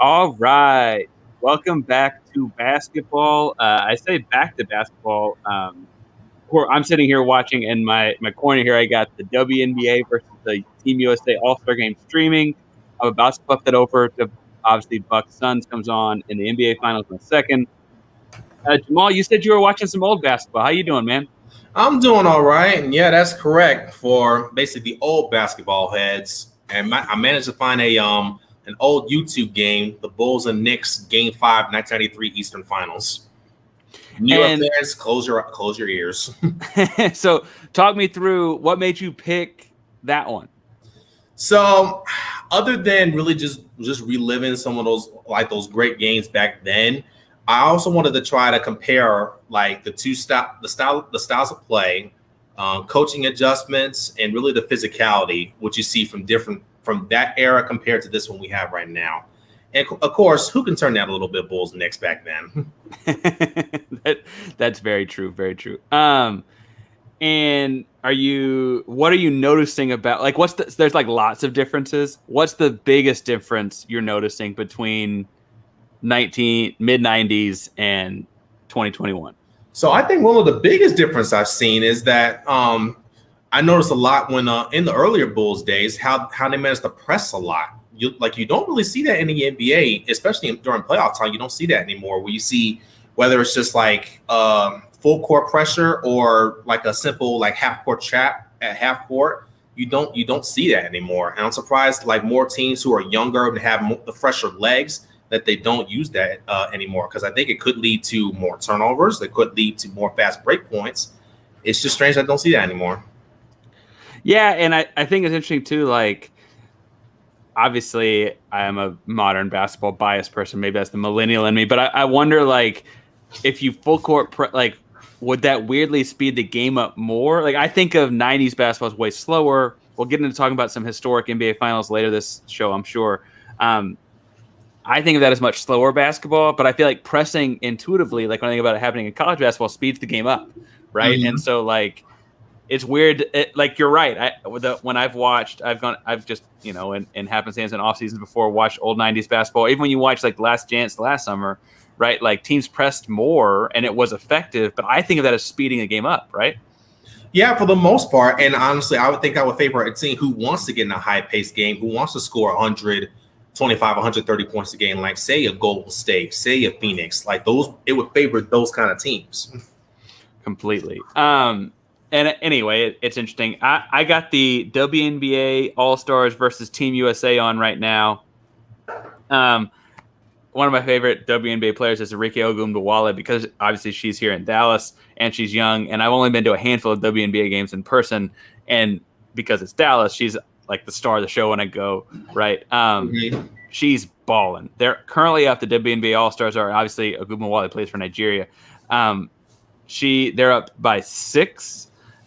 All right. Welcome back to basketball. I say back to basketball. I'm sitting here watching in my corner here. I got the WNBA versus the Team USA All-Star Game streaming. I'm about to flip that over to obviously Bucks Suns comes on in the NBA Finals in a second. Jamaal, you said you were watching some old basketball. How you doing, man? I'm doing all right, and yeah, that's correct for basically the old basketball heads. And I managed to find an old YouTube game, the Bulls and Knicks Game 5, 1993 Eastern Finals. New York fans, close your ears. So, talk me through what made you pick that one. So, other than really just reliving some of those great games back then, I also wanted to try to compare like the styles of play, coaching adjustments, and really the physicality, what you see from that era compared to this one we have right now. And of course, who can turn that a little bit Bulls Knicks back then? That's very true. Very true. And what are you noticing about, like, there's like lots of differences. What's the biggest difference you're noticing between mid-90s and 2021? So I think one of the biggest difference I've seen is that I noticed a lot when in the earlier Bulls days how they managed to press a lot. You don't really see that in the NBA, especially during playoff time. You don't see that anymore. Where you see whether it's just like full court pressure or like a simple like half court trap at half court. You don't see that anymore. And I'm surprised like more teams who are younger and have the fresher legs that they don't use that anymore, because I think it could lead to more turnovers. It could lead to more fast break points. It's just strange I don't see that anymore. Yeah, and I think it's interesting too. Like, obviously, I am a modern basketball biased person. Maybe that's the millennial in me. But I wonder, like, if you full court, would that weirdly speed the game up more? Like, I think of 90s basketball as way slower. We'll get into talking about some historic NBA finals later this show, I'm sure. I think of that as much slower basketball, but I feel like pressing intuitively, like when I think about it happening in college basketball, speeds the game up, right? Mm-hmm. And so, like, it's weird. Like, you're right. When I've just, in happenstance and off seasons before, watched old 90s basketball. Even when you watch like Last Chance last summer, right? Like, teams pressed more and it was effective, but I think of that as speeding the game up, right? Yeah, for the most part. And honestly, I would favor a team who wants to get in a high-paced game, who wants to score 125, 130 points a game, like say a Golden State, say a Phoenix, like those. It would favor those kind of teams. Completely. And anyway, it's interesting. I got the WNBA All-Stars versus Team USA on right now. One of my favorite WNBA players is Arike Ogunbowale, because obviously she's here in Dallas and she's young, and I've only been to a handful of WNBA games in person, and because it's Dallas, she's like the star of the show when I go, right? She's balling. They're currently up. The WNBA All-Stars are obviously Ogunbowale plays for Nigeria. They're up by 6,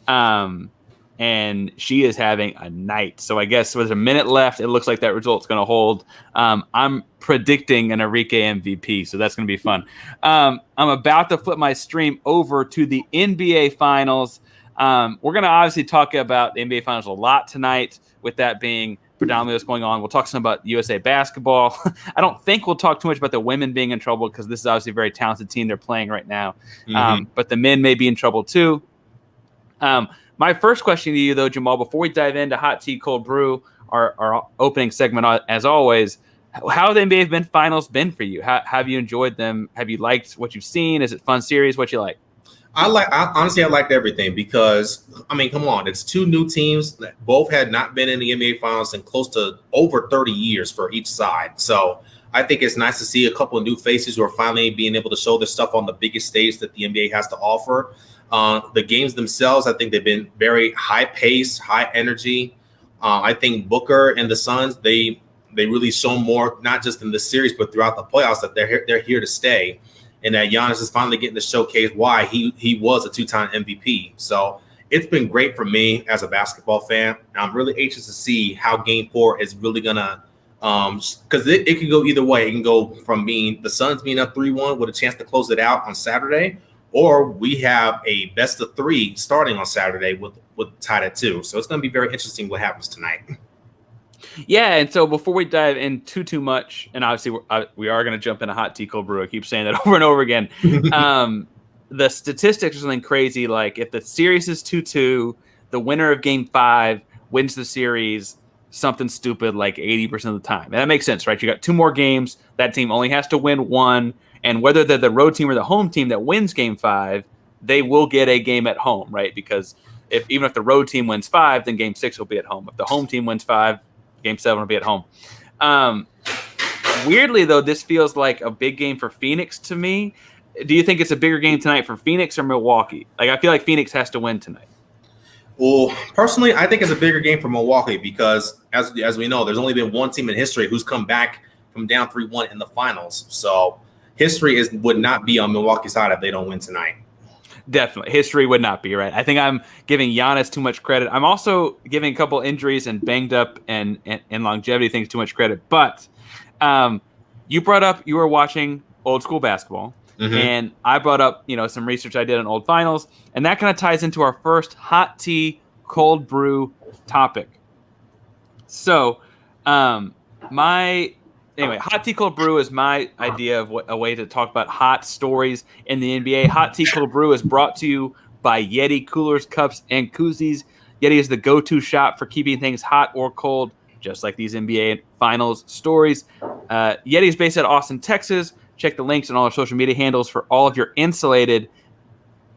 and she is having a night. So I guess with a minute left, it looks like that result's going to hold. I'm predicting an Arike MVP, so that's going to be fun. I'm about to flip my stream over to the NBA Finals. We're going to obviously talk about the NBA Finals a lot tonight, with that being predominantly what's going on. We'll talk some about USA basketball. I don't think we'll talk too much about the women being in trouble, because this is obviously a very talented team they're playing right now. But the men may be in trouble too. My first question to you, though, Jamaal, before we dive into Hot Tea, Cold Brew, our opening segment, as always, how have the NBA Finals been for you? How have you enjoyed them? Have you liked what you've seen? Is it fun series? What you like? Honestly, I liked everything, because, I mean, come on, it's 2 new teams that both had not been in the NBA Finals in close to over 30 years for each side. So I think it's nice to see a couple of new faces who are finally being able to show their stuff on the biggest stage that the NBA has to offer. The games themselves, I think they've been very high pace, high energy. I think Booker and the Suns, they really show more, not just in the series, but throughout the playoffs, that they're here to stay. And that Giannis is finally getting to showcase why he was a 2-time MVP. So it's been great for me as a basketball fan. I'm really anxious to see how Game 4 is really going to because it can go either way. It can go from being the Suns being up 3-1 with a chance to close it out on Saturday, or we have a best of 3 starting on Saturday with tied at 2. So it's going to be very interesting what happens tonight. Yeah, and so before we dive in too much, and obviously we are going to jump into hot tea cold brew. I keep saying that over and over again. The statistics are something crazy. Like if the series is 2-2, the winner of Game 5 wins the series. Something stupid like 80% of the time, and that makes sense, right? You got 2 more games. That team only has to win 1, and whether they're the road team or the home team that wins Game 5, they will get a game at home, right? Because even if the road team wins 5, then Game 6 will be at home. If the home team wins 5, Game 7 will be at home. Weirdly, though, this feels like a big game for Phoenix to me. Do you think it's a bigger game tonight for Phoenix or Milwaukee? Like, I feel like Phoenix has to win tonight. Well, personally, I think it's a bigger game for Milwaukee because, as we know, there's only been one team in history who's come back from down 3-1 in the finals. So history would not be on Milwaukee's side if they don't win tonight. Definitely. History would not be, right? I think I'm giving Giannis too much credit. I'm also giving a couple injuries and banged up and longevity things too much credit. But you brought up you were watching old school basketball. Mm-hmm. And I brought up, some research I did on old finals, and that kind of ties into our first hot tea, cold brew topic. So, hot tea, cold brew is my idea of a way to talk about hot stories in the NBA. Hot tea, cold brew is brought to you by Yeti coolers, cups, and koozies. Yeti is the go-to shop for keeping things hot or cold, just like these NBA finals stories. Yeti is based out of Austin, Texas. Check the links on all our social media handles for all of your insulated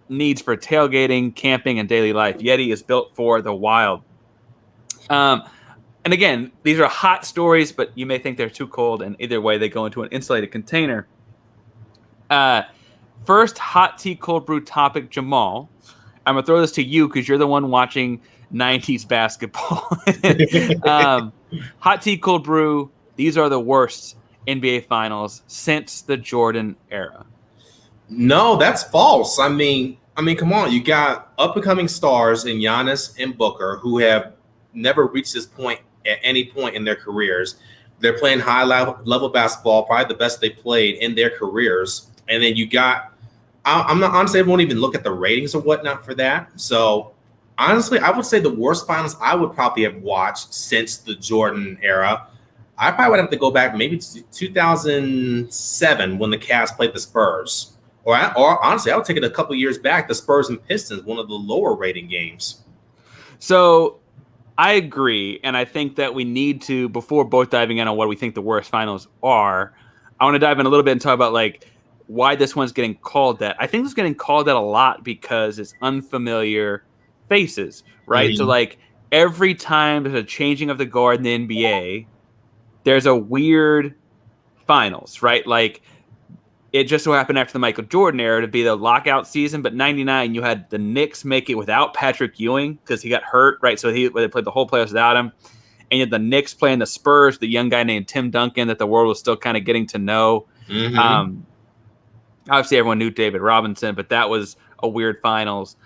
needs for tailgating, camping, and daily life. Yeti is built for the wild. And again, these are hot stories, but you may think they're too cold, and either way, they go into an insulated container. First hot tea cold brew topic, Jamaal. I'm going to throw this to you because you're the one watching 90s basketball. Hot tea cold brew, these are the worst NBA Finals since the Jordan era. No, that's false. I mean, come on. You got up-and-coming stars in Giannis and Booker who have never reached this point at any point in their careers. They're playing high-level basketball, probably the best they played in their careers. And then you got – I'm not – honestly, I won't even look at the ratings or whatnot for that. So, honestly, I would say the worst finals I would probably have watched since the Jordan era – I probably would have to go back maybe to 2007 when the Cavs played the Spurs. Or honestly, I would take it a couple years back, the Spurs and Pistons, one of the lower rating games. So I agree. And I think that we need to, before both diving in on what we think the worst finals are, I want to dive in a little bit and talk about like why this one's getting called that. I think it's getting called that a lot because it's unfamiliar faces, right? Mm-hmm. So like every time there's a changing of the guard in the NBA, there's a weird finals, right? Like it just so happened after the Michael Jordan era to be the lockout season, but 99, you had the Knicks make it without Patrick Ewing because he got hurt, right? So they played the whole playoffs without him. And you had the Knicks playing the Spurs, the young guy named Tim Duncan that the world was still kind of getting to know. Mm-hmm. Obviously, everyone knew David Robinson, but that was a weird finals.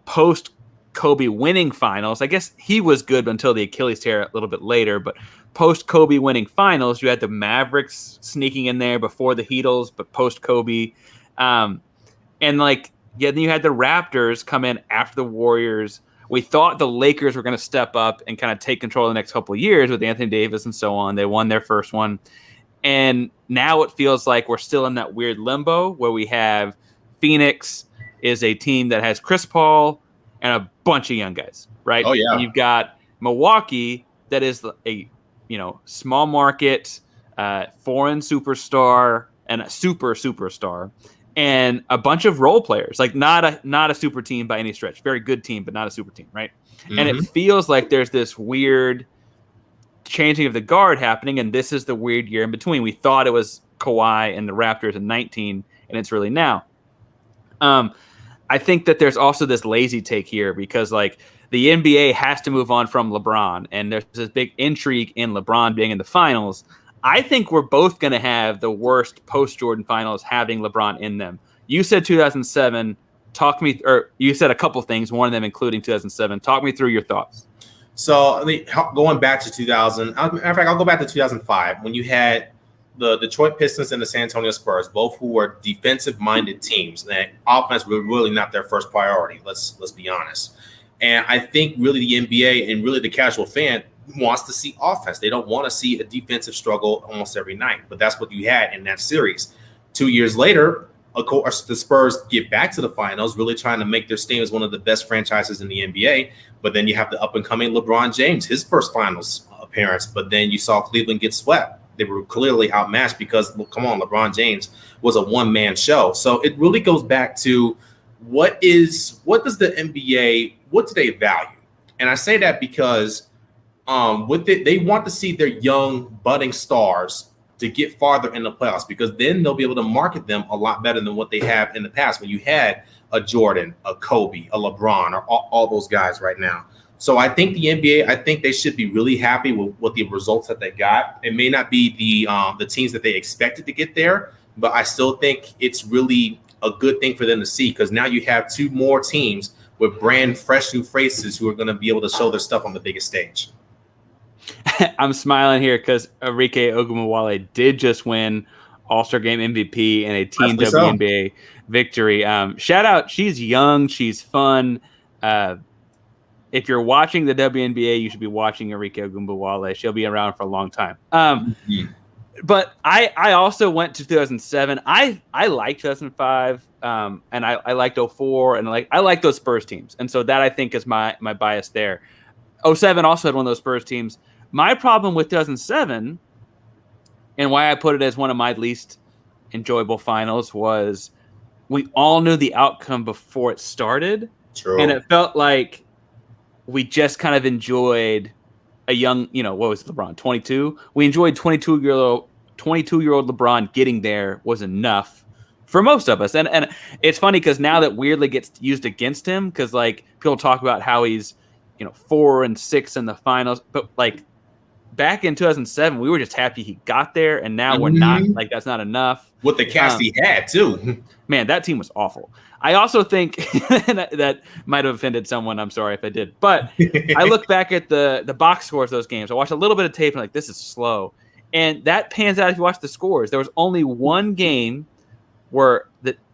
Post Kobe winning finals, I guess he was good until the Achilles tear a little bit later, but post Kobe winning finals, you had the Mavericks sneaking in there before the Heatles, but post Kobe, and then you had the Raptors come in after the Warriors. We thought the Lakers were going to step up and kind of take control of the next couple of years with Anthony Davis and so on. They won their first one, and now it feels like we're still in that weird limbo where we have Phoenix is a team that has Chris Paul and a bunch of young guys, right? Oh yeah. And you've got Milwaukee that is a small market, foreign superstar and a superstar, and a bunch of role players. Like not a super team by any stretch. Very good team, but not a super team, right? Mm-hmm. And it feels like there's this weird changing of the guard happening, and this is the weird year in between. We thought it was Kawhi and the Raptors in 19, and it's really now. I think that there's also this lazy take here because like the NBA has to move on from LeBron, and there's this big intrigue in LeBron being in the finals. I think we're both going to have the worst post-Jordan finals having LeBron in them. You said 2007. You said a couple things, one of them including 2007. Talk me through your thoughts. So going back to 2000, in fact, I'll go back to 2005 when you had the Detroit Pistons and the San Antonio Spurs, both who were defensive-minded teams. And offense was really not their first priority. Let's be honest. And I think really the NBA and really the casual fan wants to see offense. They don't want to see a defensive struggle almost every night. But that's what you had in that series. 2 years later, of course, the Spurs get back to the finals, really trying to make their team as one of the best franchises in the NBA. But then you have the up-and-coming LeBron James, his first finals appearance. But then you saw Cleveland get swept. They were clearly outmatched because, well, come on, LeBron James was a one-man show. So it really goes back to what does the NBA, what do they value? And I say that because with it, they want to see their young budding stars to get farther in the playoffs, because then they'll be able to market them a lot better than what they have in the past when you had a Jordan, a Kobe, a LeBron, or all those guys right now. So I think the NBA, I think they should be really happy with the results that they got. It may not be the teams that they expected to get there, but I still think it's really a good thing for them to see, because now you have two more teams with brand fresh new faces who are going to be able to show their stuff on the biggest stage. I'm smiling here because Arike Ogunbowale did just win All-Star Game MVP and a Team WNBA victory. Shout out. She's young. She's fun. If you're watching the WNBA, you should be watching Arike Ogunbowale. She'll be around for a long time. But I also went to 2007. I liked 2005, and I liked 04, and I like those Spurs teams. And so that, I think, is my bias there. 07 also had one of those Spurs teams. My problem with 2007, and why I put it as one of my least enjoyable finals, was we all knew the outcome before it started. True. And it felt like we just kind of enjoyed a young, what was LeBron, 22? We enjoyed 22-year-old LeBron getting there was enough for most of us. And it's funny because now that weirdly gets used against him, because people talk about how he's 4-6 in the finals, but back in 2007, we were just happy he got there, and now we're not. That's not enough. With the cast he had, too. Man, that team was awful. I also think that might have offended someone. I'm sorry if I did. But I look back at the box scores of those games. I watched a little bit of tape and this is slow. And that pans out if you watch the scores. There was only one game where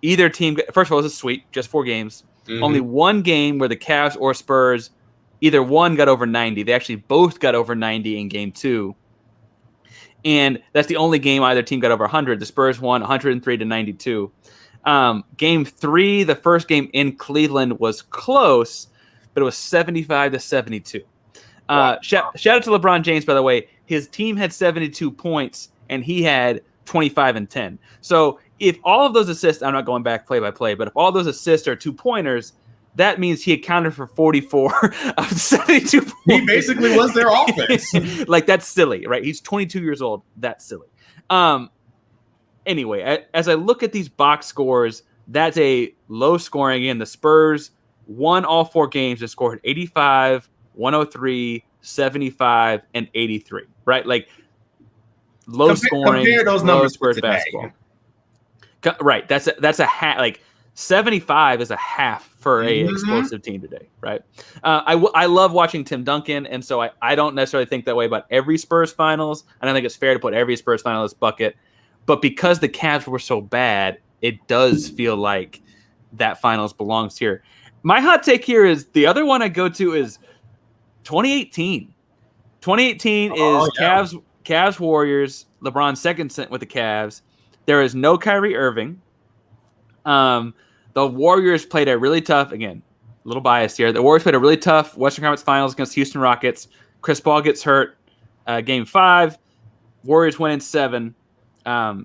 either team – first of all, it was a sweep, just 4 games. Mm-hmm. Only one game where the Cavs or Spurs – either one got over 90. They actually both got over 90 in game 2. And that's the only game either team got over 100. The Spurs won 103-92. Game 3, the first game in Cleveland, was close, but it was 75-72. Wow. Shout out to LeBron James, by the way. His team had 72 points, and he had 25 and 10. So if all of those assists, I'm not going back play by play, but if all those assists are 2-pointers, that means he accounted for 44 of 72 points. He basically was their offense. That's silly, right? He's 22 years old. That's silly. Anyway, as I look at these box scores, that's a low scoring. Again, the Spurs won all 4 games and scored 85, 103, 75, and 83, right? Low scoring. Compare those numbers Spurs basketball. Right. That's a hat. 75 is a half for a explosive team today, right? I love watching Tim Duncan, and so I don't necessarily think that way about every Spurs finals. I don't think it's fair to put every Spurs finalist bucket, but because the Cavs were so bad, it does feel like that finals belongs here. My hot take here is the other one I go to is 2018. 2018 is Cavs Warriors. LeBron's second stint with the Cavs. There is no Kyrie Irving. The Warriors played a really tough, again, a little biased here. The Warriors played a really tough Western Conference Finals against Houston Rockets. Chris Paul gets hurt. Game 5, Warriors win in 7. I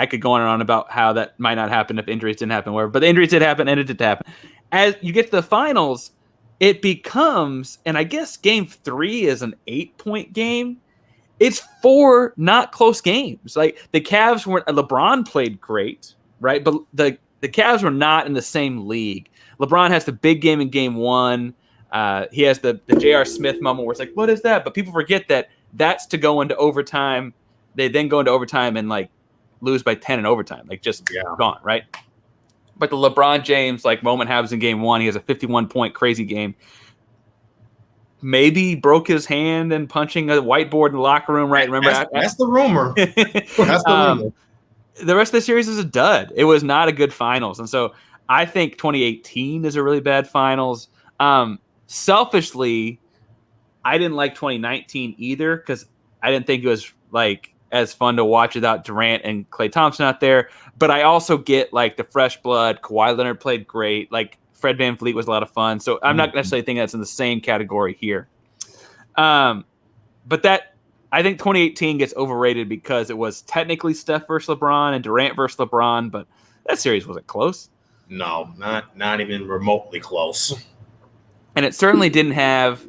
could go on and on about how that might not happen if injuries didn't happen, but the injuries did happen and it did happen. As you get to the finals, it becomes, and I guess Game 3 is an 8-point game. It's 4 not close games. The Cavs weren't. LeBron played great, right? But the Cavs were not in the same league. LeBron has the big game in Game 1. He has the J.R. Smith moment where it's what is that? But people forget that that's to go into overtime. They then go into overtime and lose by 10 in overtime, gone, right? But the LeBron James moment happens in Game 1. He has a 51-point crazy game. Maybe broke his hand and punching a whiteboard in the locker room, right? Remember that's the rumor. That's the rumor. The rest of the series is a dud. It was not a good finals. And so I think 2018 is a really bad finals. Selfishly, I didn't like 2019 either because I didn't think it was like as fun to watch without Durant and Klay Thompson out there. But I also get like the fresh blood. Kawhi Leonard played great. Like Fred VanVleet was a lot of fun. So I'm not necessarily thinking that's in the same category here. But that I think 2018 gets overrated because it was technically Steph versus LeBron and Durant versus LeBron, but that series wasn't close. No, not even remotely close. And it certainly didn't have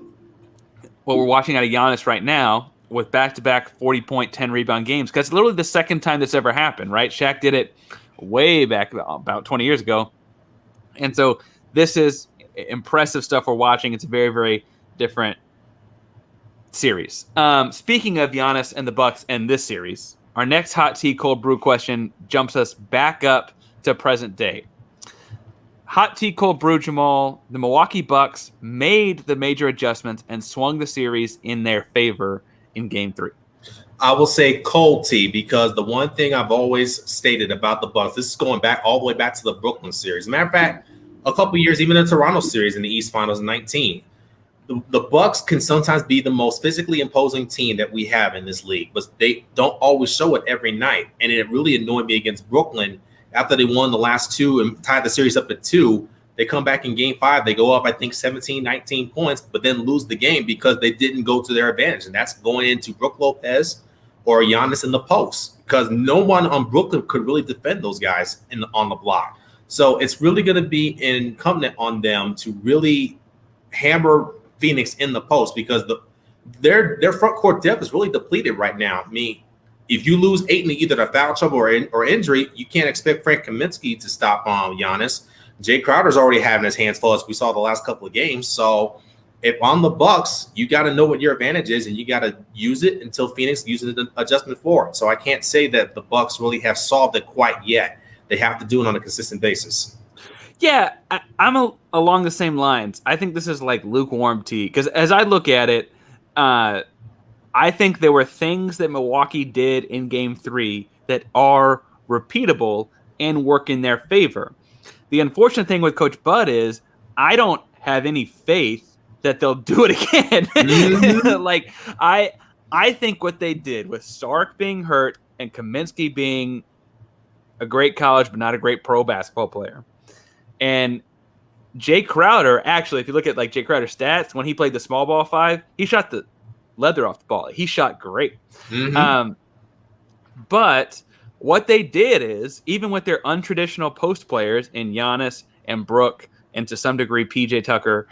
what we're watching out of Giannis right now with back-to-back 40-point, 10-rebound games. Because it's literally the second time this ever happened, right? Shaq did it way back about 20 years ago. And so this is impressive stuff we're watching. It's a very, very different series. Speaking of Giannis and the Bucks and this series, our next hot tea cold brew question jumps us back up to present day. Hot tea cold brew, Jamaal. The Milwaukee Bucks made the major adjustments and swung the series in their favor in Game 3. I will say cold tea because the one thing I've always stated about the Bucks, this is going back all the way back to the Brooklyn series. Matter of fact, a couple years, even the Toronto series in the East Finals in 19. The Bucks can sometimes be the most physically imposing team that we have in this league, but they don't always show it every night. And it really annoyed me against Brooklyn. After they won the last two and tied the series up at 2, they come back in Game 5. They go up, I think, 17, 19 points, but then lose the game because they didn't go to their advantage. And that's going into Brook Lopez or Giannis in the post because no one on Brooklyn could really defend those guys on the block. So it's really going to be incumbent on them to really hammer Phoenix in the post because their front court depth is really depleted right now. I mean, if you lose Ayton to either the foul trouble or injury, you can't expect Frank Kaminsky to stop Giannis. Jay Crowder's already having his hands full, as we saw the last couple of games. So if on the Bucks, you got to know what your advantage is, and you got to use it until Phoenix uses the adjustment for it. So I can't say that the Bucks really have solved it quite yet. They have to do it on a consistent basis. Yeah, I'm along the same lines. I think this is like lukewarm tea because as I look at it, I think there were things that Milwaukee did in Game 3 that are repeatable and work in their favor. The unfortunate thing with Coach Bud is I don't have any faith that they'll do it again. Mm-hmm. Like I think what they did with Stark being hurt and Kaminsky being a great college but not a great pro basketball player, and Jay Crowder, actually, if you look at like Jay Crowder's stats, when he played the small ball 5, he shot the leather off the ball. He shot great. Mm-hmm. But what they did is, even with their untraditional post players in Giannis and Brook and to some degree PJ Tucker,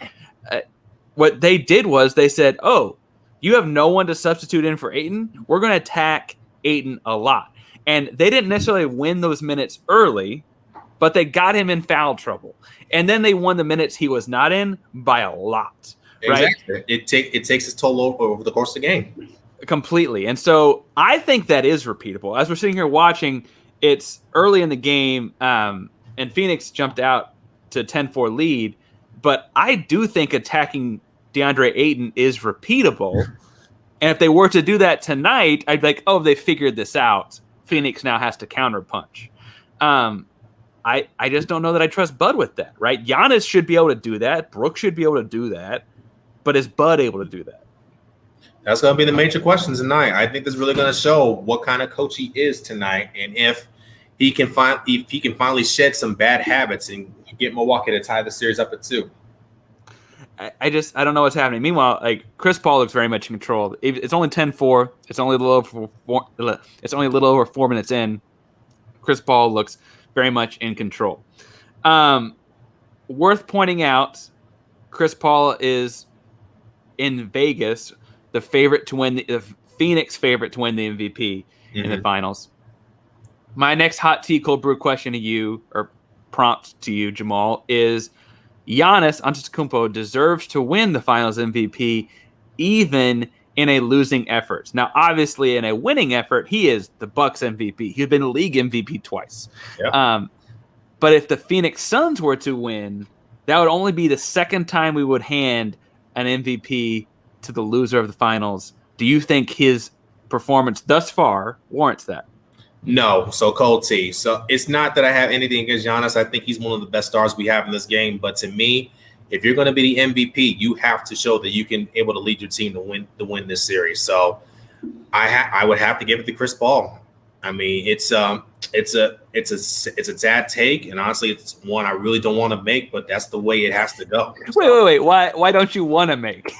what they did was they said, oh, you have no one to substitute in for Ayton? We're going to attack Ayton a lot. And they didn't necessarily win those minutes early, but they got him in foul trouble. And then they won the minutes he was not in by a lot. Exactly. Right? It takes its toll over the course of the game. Completely. And so I think that is repeatable. As we're sitting here watching, it's early in the game, and Phoenix jumped out to 10-4 lead. But I do think attacking DeAndre Ayton is repeatable. And if they were to do that tonight, I'd be like, oh, they figured this out. Phoenix now has to counterpunch. I just don't know that I trust Bud with that, right? Giannis should be able to do that. Brooke should be able to do that. But is Bud able to do that? That's going to be the major questions tonight. I think this is really going to show what kind of coach he is tonight, and if he can finally shed some bad habits and get Milwaukee to tie the series up at 2. I don't know what's happening. Meanwhile, like Chris Paul looks very much in control. It's only 10-4. It's only a little over 4 minutes in. Chris Paul looks very much in control. Worth pointing out, Chris Paul is in Vegas, the favorite to win the Phoenix favorite to win the MVP in the finals. My next hot tea cold brew question to you, or prompt to you, Jamaal, is Giannis Antetokounmpo deserves to win the finals MVP even in a losing effort. Now, obviously, in a winning effort, he is the Bucks MVP. He's been league MVP twice. Yep. But if the Phoenix Suns were to win, that would only be the second time we would hand an MVP to the loser of the finals. Do you think his performance thus far warrants that? No. So cold tea. So it's not that I have anything against Giannis. I think he's one of the best stars we have in this game. But to me, if you're going to be the MVP, you have to show that you can able to lead your team to win this series. So I would have to give it to Chris Paul. I mean, it's a sad take, and honestly, it's one I really don't want to make, but that's the way it has to go. Wait. Why don't you want to make?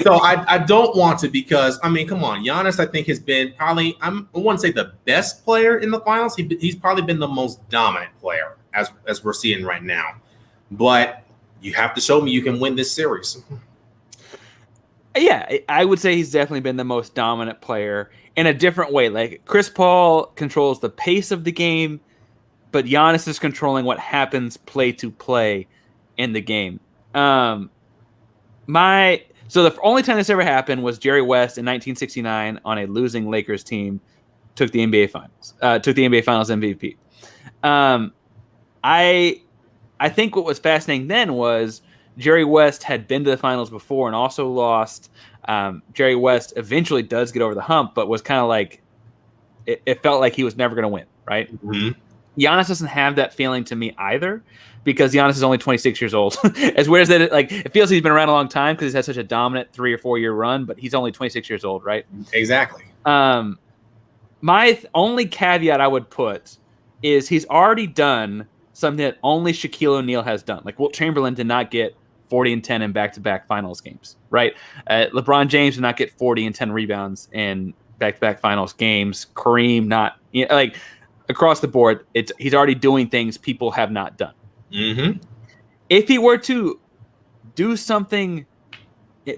So I don't want to because, I mean, come on. Giannis, I think, has been probably, I wouldn't say the best player in the finals. He's probably been the most dominant player as we're seeing right now. But you have to show me you can win this series. Yeah, I would say he's definitely been the most dominant player in a different way. Like, Chris Paul controls the pace of the game, but Giannis is controlling what happens play to play in the game. So the only time this ever happened was Jerry West in 1969 on a losing Lakers team took the NBA Finals MVP. I think what was fascinating then was Jerry West had been to the finals before and also lost. Jerry West eventually does get over the hump, but was kind of like it felt like he was never going to win, right? Mm-hmm. Giannis doesn't have that feeling to me either, because Giannis is only 26 years old. As weird as that, it feels he's been around a long time because he's had such a dominant 3 or 4 year run, but he's only 26 years old, right? Exactly. My only caveat I would put is he's already done something that only Shaquille O'Neal has done. Like, Wilt Chamberlain did not get 40 and 10 in back-to-back finals games, right? LeBron James did not get 40 and 10 rebounds in back-to-back finals games. Kareem not, across the board, he's already doing things people have not done. Mm-hmm. If he were to do something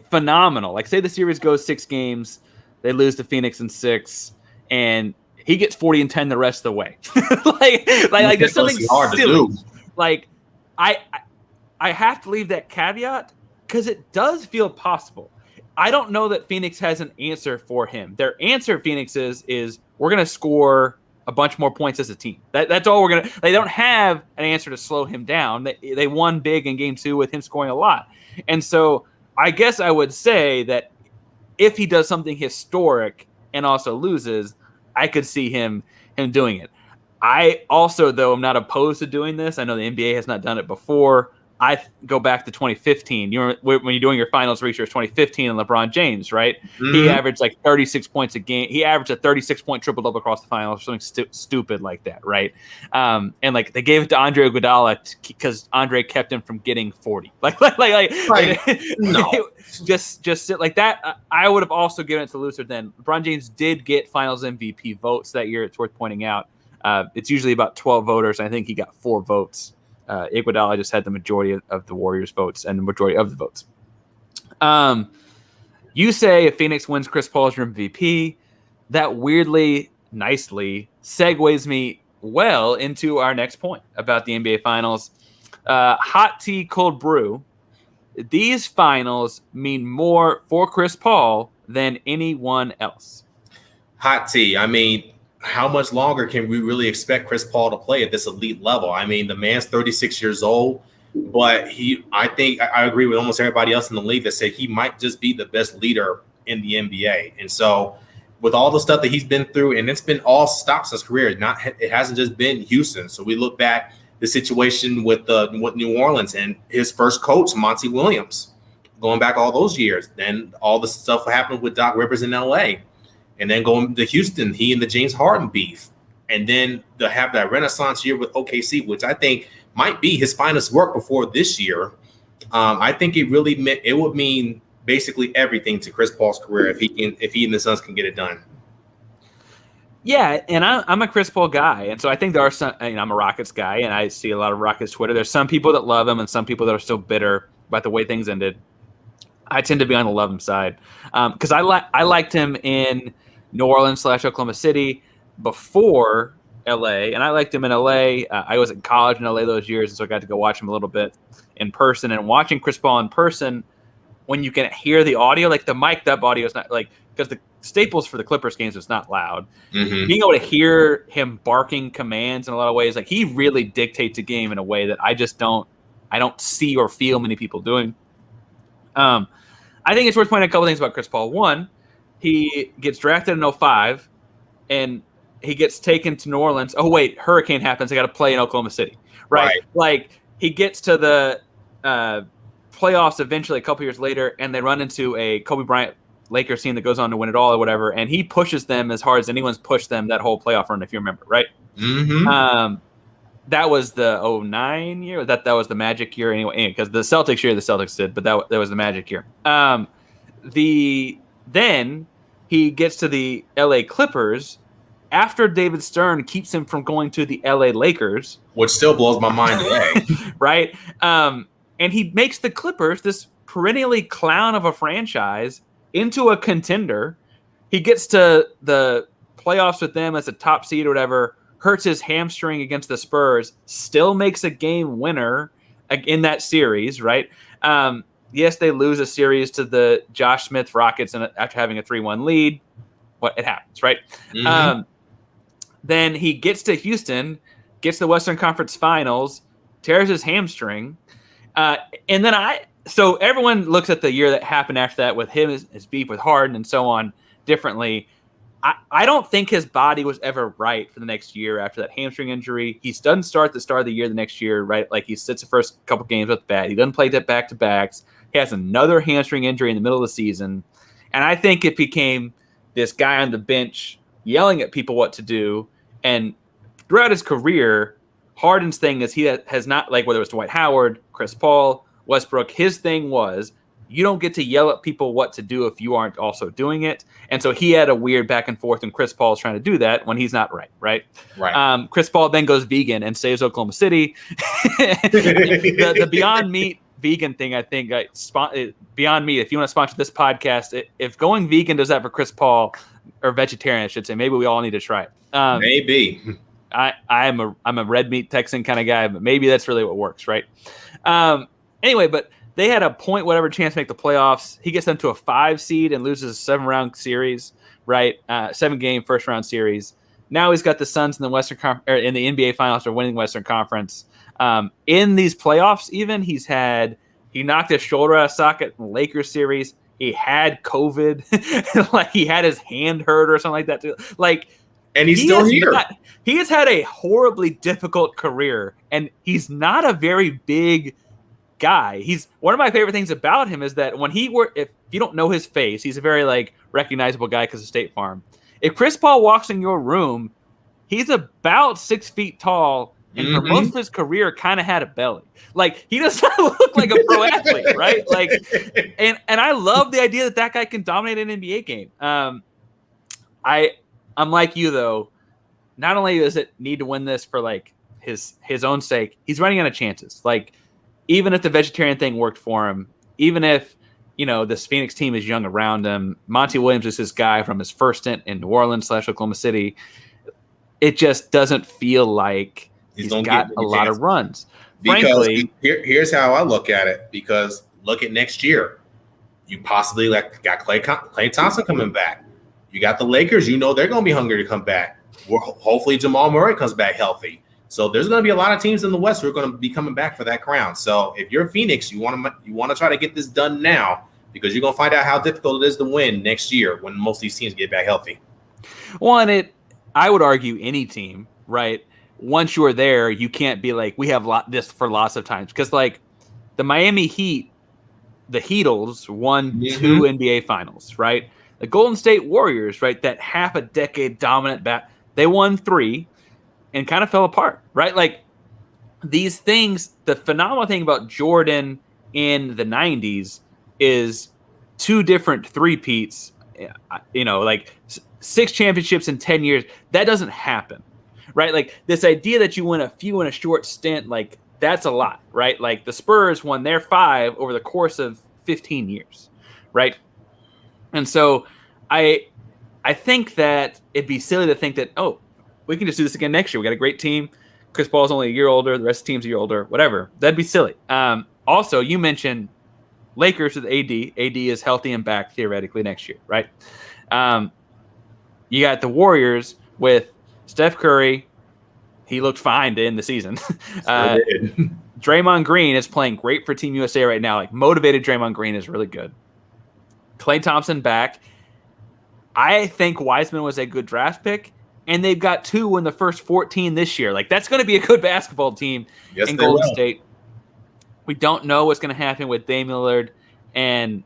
phenomenal, like say the series goes 6 games, they lose to Phoenix in 6, and he gets 40 and 10 the rest of the way. like there's something hard silly. to do. Like I have to leave that caveat because it does feel possible. I don't know that Phoenix has an answer for him. Their answer, Phoenix, is we're going to score a bunch more points as a team. That's all we're going to – they don't have an answer to slow him down. They won big in Game 2 with him scoring a lot. And so I guess I would say that if he does something historic and also loses, I could see him doing it. I also, though, am not opposed to doing this. I know the NBA has not done it before. I go back to 2015. You remember when you're doing your finals research, 2015, and LeBron James, right? Mm-hmm. He averaged like 36 points a game. He averaged a 36-point triple-double across the finals, something stupid like that, right? And like they gave it to Andre Iguodala because Andre kept him from getting 40. No, just sit like that. I would have also given it to Luther. Then LeBron James did get Finals MVP votes that year. It's worth pointing out. It's usually about 12 voters. I think he got 4 votes. Iguodala just had the majority of the Warriors' votes and the majority of the votes. You say if Phoenix wins, Chris Paul is your MVP. That weirdly, nicely segues me well into our next point about the NBA Finals. Hot tea, cold brew. These finals mean more for Chris Paul than anyone else. Hot tea. I mean, how much longer can we really expect Chris Paul to play at this elite level? I mean, the man's 36 years old, but I think I agree with almost everybody else in the league that said he might just be the best leader in the NBA. And so with all the stuff that he's been through, and it's been all stops his career, it hasn't just been Houston. So we look back the situation with New Orleans and his first coach, Monty Williams, going back all those years. Then all the stuff happened with Doc Rivers in LA. And then going to Houston, he and the James Harden beef. And then to have that renaissance year with OKC, which I think might be his finest work before this year. I think it would mean basically everything to Chris Paul's career if he and the Suns can get it done. Yeah, and I'm a Chris Paul guy. And so I think there are some – I'm a Rockets guy, and I see a lot of Rockets Twitter. There's some people that love him and some people that are still bitter about the way things ended. I tend to be on the love him side because I liked him in – New Orleans / Oklahoma City before LA, and I liked him in LA. I was in college in LA those years, and so I got to go watch him a little bit in person. And watching Chris Paul in person, when you can hear the audio, like the mic'd up audio is not like, because the Staples for the Clippers games was not loud. Mm-hmm. Being able to hear him barking commands in a lot of ways, like he really dictates a game in a way that I don't see or feel many people doing. I think it's worth pointing out a couple things about Chris Paul. One, he gets drafted in 2005, and he gets taken to New Orleans. Oh, wait, hurricane happens. I got to play in Oklahoma City, right? Like, he gets to the playoffs eventually a couple years later, and they run into a Kobe Bryant Lakers team that goes on to win it all or whatever, and he pushes them as hard as anyone's pushed them that whole playoff run, if you remember, right? Mm-hmm. That was the 09 year. That was the Magic year anyway, because the Celtics did, but that was the Magic year. Then he gets to the LA Clippers after David Stern keeps him from going to the LA Lakers, which still blows my mind today. Right? And he makes the Clippers, this perennially clown of a franchise, into a contender. He gets to the playoffs with them as a top seed or whatever, hurts his hamstring against the Spurs, still makes a game winner in that series, right? Yes, they lose a series to the Josh Smith Rockets after having a 3-1 lead. It happens, right? Mm-hmm. Then he gets to Houston, gets the Western Conference Finals, tears his hamstring. And then so everyone looks at the year that happened after that with him, his beef with Harden and so on differently. I don't think his body was ever right for the next year after that hamstring injury. He doesn't start the start of the year the next year, right? Like he sits the first couple games with bad. He doesn't play that back-to-backs. He has another hamstring injury in the middle of the season. And I think it became this guy on the bench yelling at people what to do. And throughout his career, Harden's thing is he has not, like whether it was Dwight Howard, Chris Paul, Westbrook, his thing was you don't get to yell at people what to do if you aren't also doing it. And so he had a weird back and forth, and Chris Paul's trying to do that when he's not right? Right. Chris Paul then goes vegan and saves Oklahoma City. the Beyond Meat vegan thing, I think, Beyond Meat, if you want to sponsor this podcast, if going vegan does that for Chris Paul, or vegetarian, I should say, maybe we all need to try it. Maybe. I'm a red meat Texan kind of guy, but maybe that's really what works, right? Anyway, but they had a point whatever chance to make the playoffs. He gets them to a 5 seed and loses a 7-round series, right? 7-game first-round series. Now he's got the Suns in the in the NBA Finals, or winning the Western Conference. In these playoffs, even he knocked his shoulder out of socket in the Lakers series. He had COVID, like he had his hand hurt or something like that too. And he's still here. He has had a horribly difficult career, and he's not a very big guy. He's one of my favorite things about him is that if you don't know his face, he's a very recognizable guy because of State Farm. If Chris Paul walks in your room, he's about 6 feet tall, and for most of his career, kind of had a belly. He does not look like a pro athlete, right? And I love the idea that guy can dominate an NBA game. I'm like you though. Not only does it need to win this for his own sake, he's running out of chances. Even if the vegetarian thing worked for him, even if this Phoenix team is young around him, Monty Williams is this guy from his first stint in New Orleans / Oklahoma City. It just doesn't feel like he's got a lot of runs. Frankly, here's how I look at it. Because look at next year, you possibly got Klay Thompson coming back. You got the Lakers. They're going to be hungry to come back. Hopefully Jamal Murray comes back healthy. So there's going to be a lot of teams in the West who are going to be coming back for that crown. So if you're Phoenix, you want to try to get this done now, because you're going to find out how difficult it is to win next year when most of these teams get back healthy. Well, and I would argue any team, right? Once you're there, you can't be we have this for lots of times, because the Miami Heat, the Heatles won 2 NBA Finals, right? The Golden State Warriors, right? That half a decade dominant they won 3. And kind of fell apart, right? These things, the phenomenal thing about Jordan in the 90s is 2 different three-peats, 6 championships in 10 years. That doesn't happen, right? This idea that you win a few in a short stint, that's a lot, right? The Spurs won their 5 over the course of 15 years, right? And so I think that it'd be silly to think that, we can just do this again next year. We got a great team. Chris Paul's only a year older. The rest of the team's a year older. Whatever. That'd be silly. Also, you mentioned Lakers with AD. AD is healthy and back theoretically next year, right? You got the Warriors with Steph Curry. He looked fine to end the season. Draymond Green is playing great for Team USA right now. Motivated Draymond Green is really good. Klay Thompson back. I think Wiseman was a good draft pick. And they've got 2 in the first 14 this year. That's going to be a good basketball team in Golden State. We don't know what's going to happen with Damian Lillard and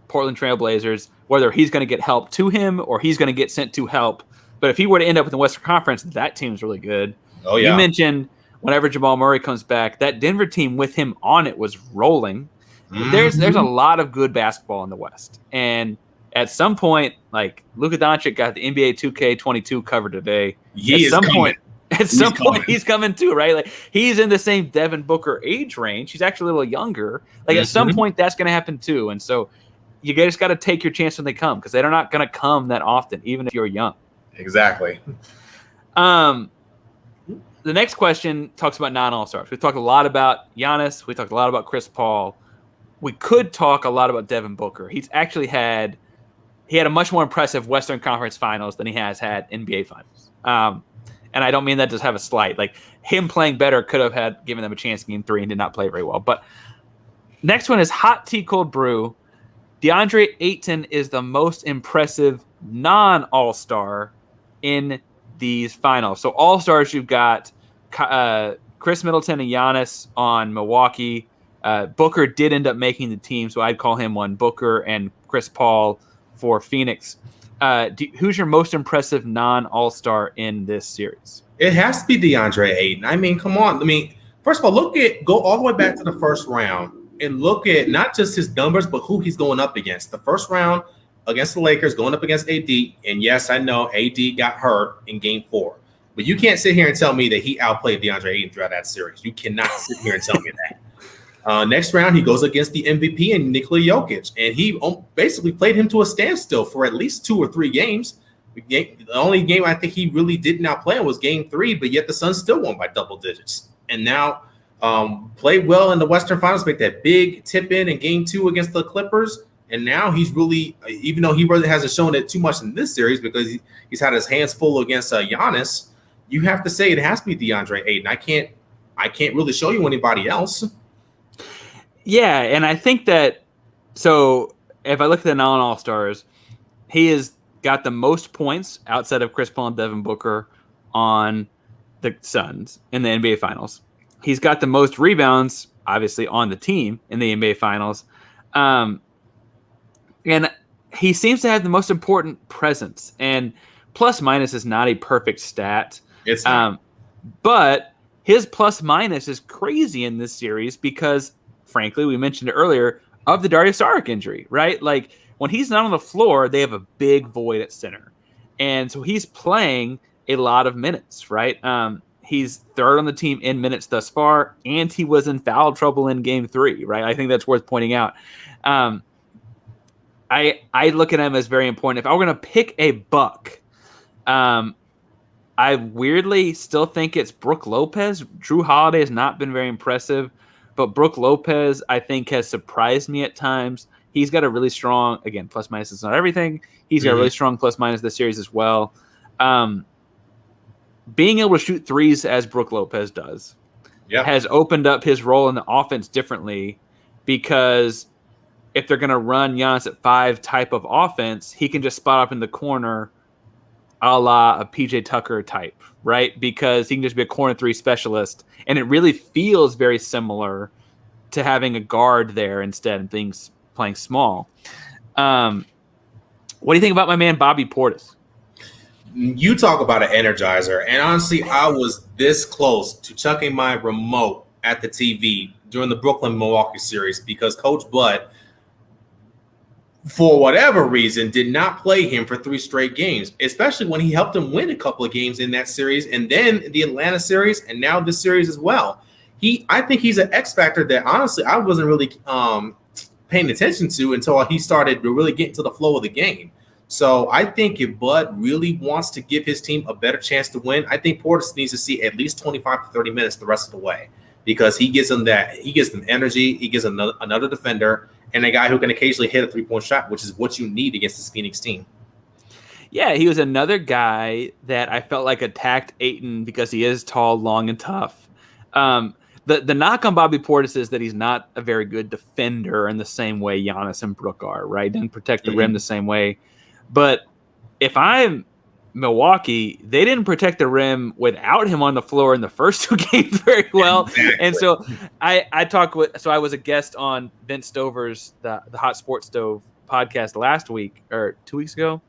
Portland Trail Blazers, whether he's going to get help to him or he's going to get sent to help. But if he were to end up in the Western Conference, that team's really good. Oh, yeah. You mentioned whenever Jamal Murray comes back, that Denver team with him on it was rolling. Mm-hmm. There's a lot of good basketball in the West. And at some point, like Luka Doncic got the NBA 2K22 cover today. He's coming too, right? Like he's in the same Devin Booker age range. He's actually a little younger. Like at some point, that's going to happen too. And so you just got to take your chance when they come because they're not going to come that often, even if you're young. Exactly. The next question talks about non-All-Stars. We've talked a lot about Giannis. We talked a lot about Chris Paul. We could talk a lot about Devin Booker. He's actually had a much more impressive Western Conference Finals than he has had NBA Finals. And I don't mean that to have a slight. Like him playing better could have given them a chance in Game 3 and did not play very well. But next one is hot tea cold brew. DeAndre Ayton is the most impressive non-All-Star in these finals. So All-Stars, you've got Chris Middleton and Giannis on Milwaukee. Booker did end up making the team, so I'd call him one. Booker and Chris Paul for Phoenix. Who's your most impressive non-All-Star in this series? It has to be DeAndre Ayton. I mean, come on. I mean, first of all, go all the way back to the first round and look at not just his numbers, but who he's going up against. The first round against the Lakers, going up against AD. And yes, I know AD got hurt in Game 4. But you can't sit here and tell me that he outplayed DeAndre Ayton throughout that series. You cannot sit here and tell me that. Next round, he goes against the MVP and Nikola Jokic, and he basically played him to a standstill for at least 2 or 3 games. The only game I think he really did not play in was Game 3, but yet the Suns still won by double digits. And now played well in the Western Finals, make that big tip in Game 2 against the Clippers. And now he's really, even though he really hasn't shown it too much in this series because he's had his hands full against Giannis, you have to say it has to be DeAndre Ayton. I can't really show you anybody else. Yeah, and I think that so if I look at the non-All-Stars, he has got the most points outside of Chris Paul and Devin Booker on the Suns in the NBA Finals. He's got the most rebounds, obviously, on the team in the NBA Finals. And he seems to have the most important presence. And plus minus is not a perfect stat. It's not. But his plus minus is crazy in this series because frankly, we mentioned it earlier, of the Darius Saric injury, right? Like when he's not on the floor, they have a big void at center. And so he's playing a lot of minutes, right? He's third on the team in minutes thus far, and he was in foul trouble in Game 3, right? I think that's worth pointing out. I look at him as very important. If I were going to pick a buck, I weirdly still think it's Brook Lopez. Drew Holiday has not been very impressive. But Brook Lopez, I think, has surprised me at times. He's got a really strong, again, plus minus is not everything. He's got a really strong plus minus this series as well. Being able to shoot threes as Brook Lopez does has opened up his role in the offense differently because if they're going to run Giannis at 5 type of offense, he can just spot up in the corner a la a PJ Tucker type, right? Because he can just be a corner 3 specialist. And it really feels very similar to having a guard there instead of playing small. What do you think about my man Bobby Portis? You talk about an energizer. And honestly, I was this close to chucking my remote at the TV during the Brooklyn-Milwaukee series because Coach Bud, for whatever reason, did not play him for 3 straight games, especially when he helped him win a couple of games in that series and then the Atlanta series and now this series as well. I think he's an X factor that honestly I wasn't really paying attention to until he started to really get into the flow of the game. So I think if Bud really wants to give his team a better chance to win, I think Portis needs to see at least 25 to 30 minutes the rest of the way because he gives them energy, he gives them another defender, and a guy who can occasionally hit a 3-point shot, which is what you need against this Phoenix team. Yeah, he was another guy that I felt like attacked Ayton because he is tall, long, and tough. The knock on Bobby Portis is that he's not a very good defender in the same way Giannis and Brook are, right? Didn't protect the rim the same way. But if I'm Milwaukee, they didn't protect the rim without him on the floor in the first 2 games very well. Exactly. And so I was a guest on Vince Stover's the Hot Sports Stove podcast last week or 2 weeks ago.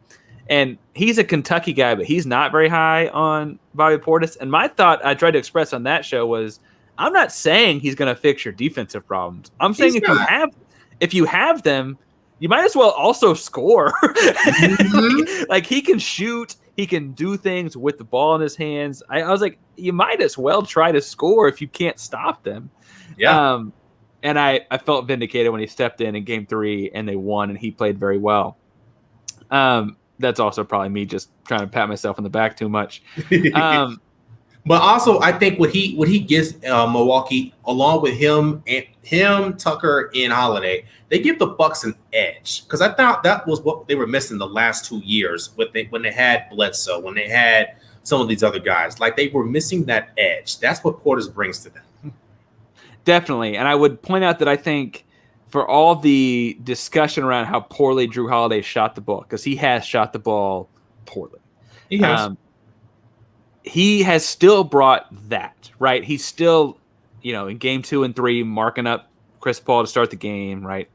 And he's a Kentucky guy, but he's not very high on Bobby Portis. And my thought I tried to express on that show was, I'm not saying he's going to fix your defensive problems. I'm saying if you have them, you might as well also score. like he can shoot, he can do things with the ball in his hands. I was like, you might as well try to score if you can't stop them. Yeah. And I felt vindicated when he stepped in Game 3 and they won, and he played very well. That's also probably me just trying to pat myself on the back too much. But also, I think what he gives Milwaukee, along with him, Tucker, and Holiday, they give the Bucks an edge, because I thought that was what they were missing the last 2 years when they had Bledsoe, when they had some of these other guys. Like, they were missing that edge. That's what Portis brings to them. Definitely, and I would point out that I think for all the discussion around how poorly Drew Holiday shot the ball, because he has shot the ball poorly. He has. He has still brought that, right? He's still, in Game 2 and 3, marking up Chris Paul to start the game, right?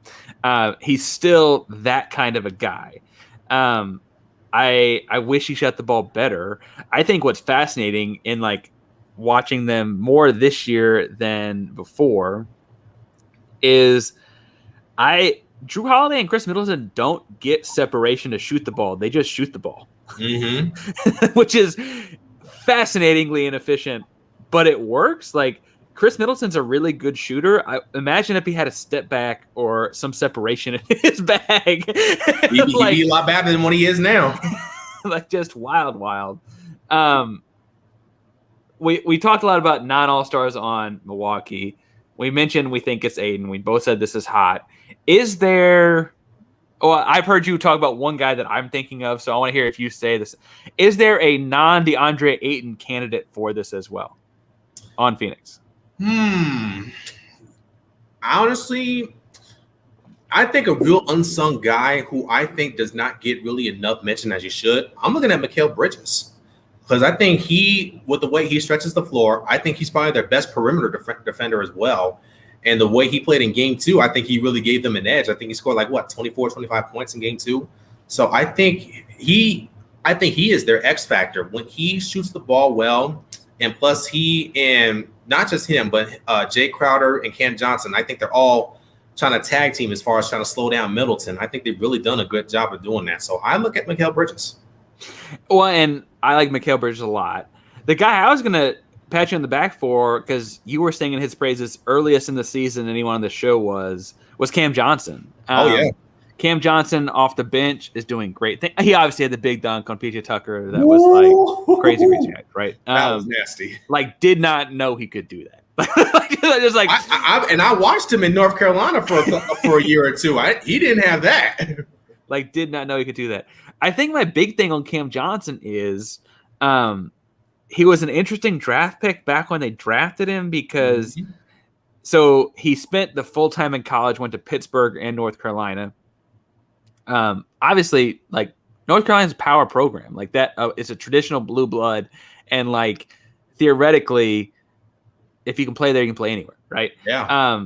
He's still that kind of a guy. I wish he shot the ball better. I think what's fascinating in watching them more this year than before is Drew Holiday and Chris Middleton don't get separation to shoot the ball. They just shoot the ball, which is fascinatingly inefficient, but it works. Like, Chris Middleton's a really good shooter. I imagine if he had a step back or some separation in his bag, he'd be a lot better than what he is now. Just wild. We talked a lot about non-All-Stars on Milwaukee. We mentioned we think it's Aiden. We both said this is hot. Is there... Well, I've heard you talk about one guy that I'm thinking of, so I want to hear if you say this. Is there a non-DeAndre Ayton candidate for this as well on Phoenix? Honestly, I think a real unsung guy who I think does not get really enough mention as he should, I'm looking at Mikal Bridges. Because I think with the way he stretches the floor, I think he's probably their best perimeter defender as well. And the way he played in Game 2, I think he really gave them an edge. I think he scored 24, 25 points in Game 2. So I think he is their X factor when he shoots the ball well. And plus he, and not just him, but Jay Crowder and Cam Johnson, I think they're all trying to tag team as far as trying to slow down Middleton. I think they've really done a good job of doing that. So I look at Mikal Bridges. Well, and I like Mikal Bridges a lot. The guy I was going to pat you on the back for, because you were singing his praises earliest in the season, anyone on the show was Cam Johnson. Yeah. Cam Johnson off the bench is doing great things. He obviously had the big dunk on PJ Tucker. That was crazy, right? That was nasty. Did not know he could do that. I watched him in North Carolina for a year or two. He didn't have that. Did not know he could do that. I think my big thing on Cam Johnson is he was an interesting draft pick back when they drafted him, because so he spent the full time in college, went to Pittsburgh and North Carolina. Obviously, North Carolina's a power program, that it's a traditional blue blood, and theoretically, if you can play there, you can play anywhere, right? Yeah.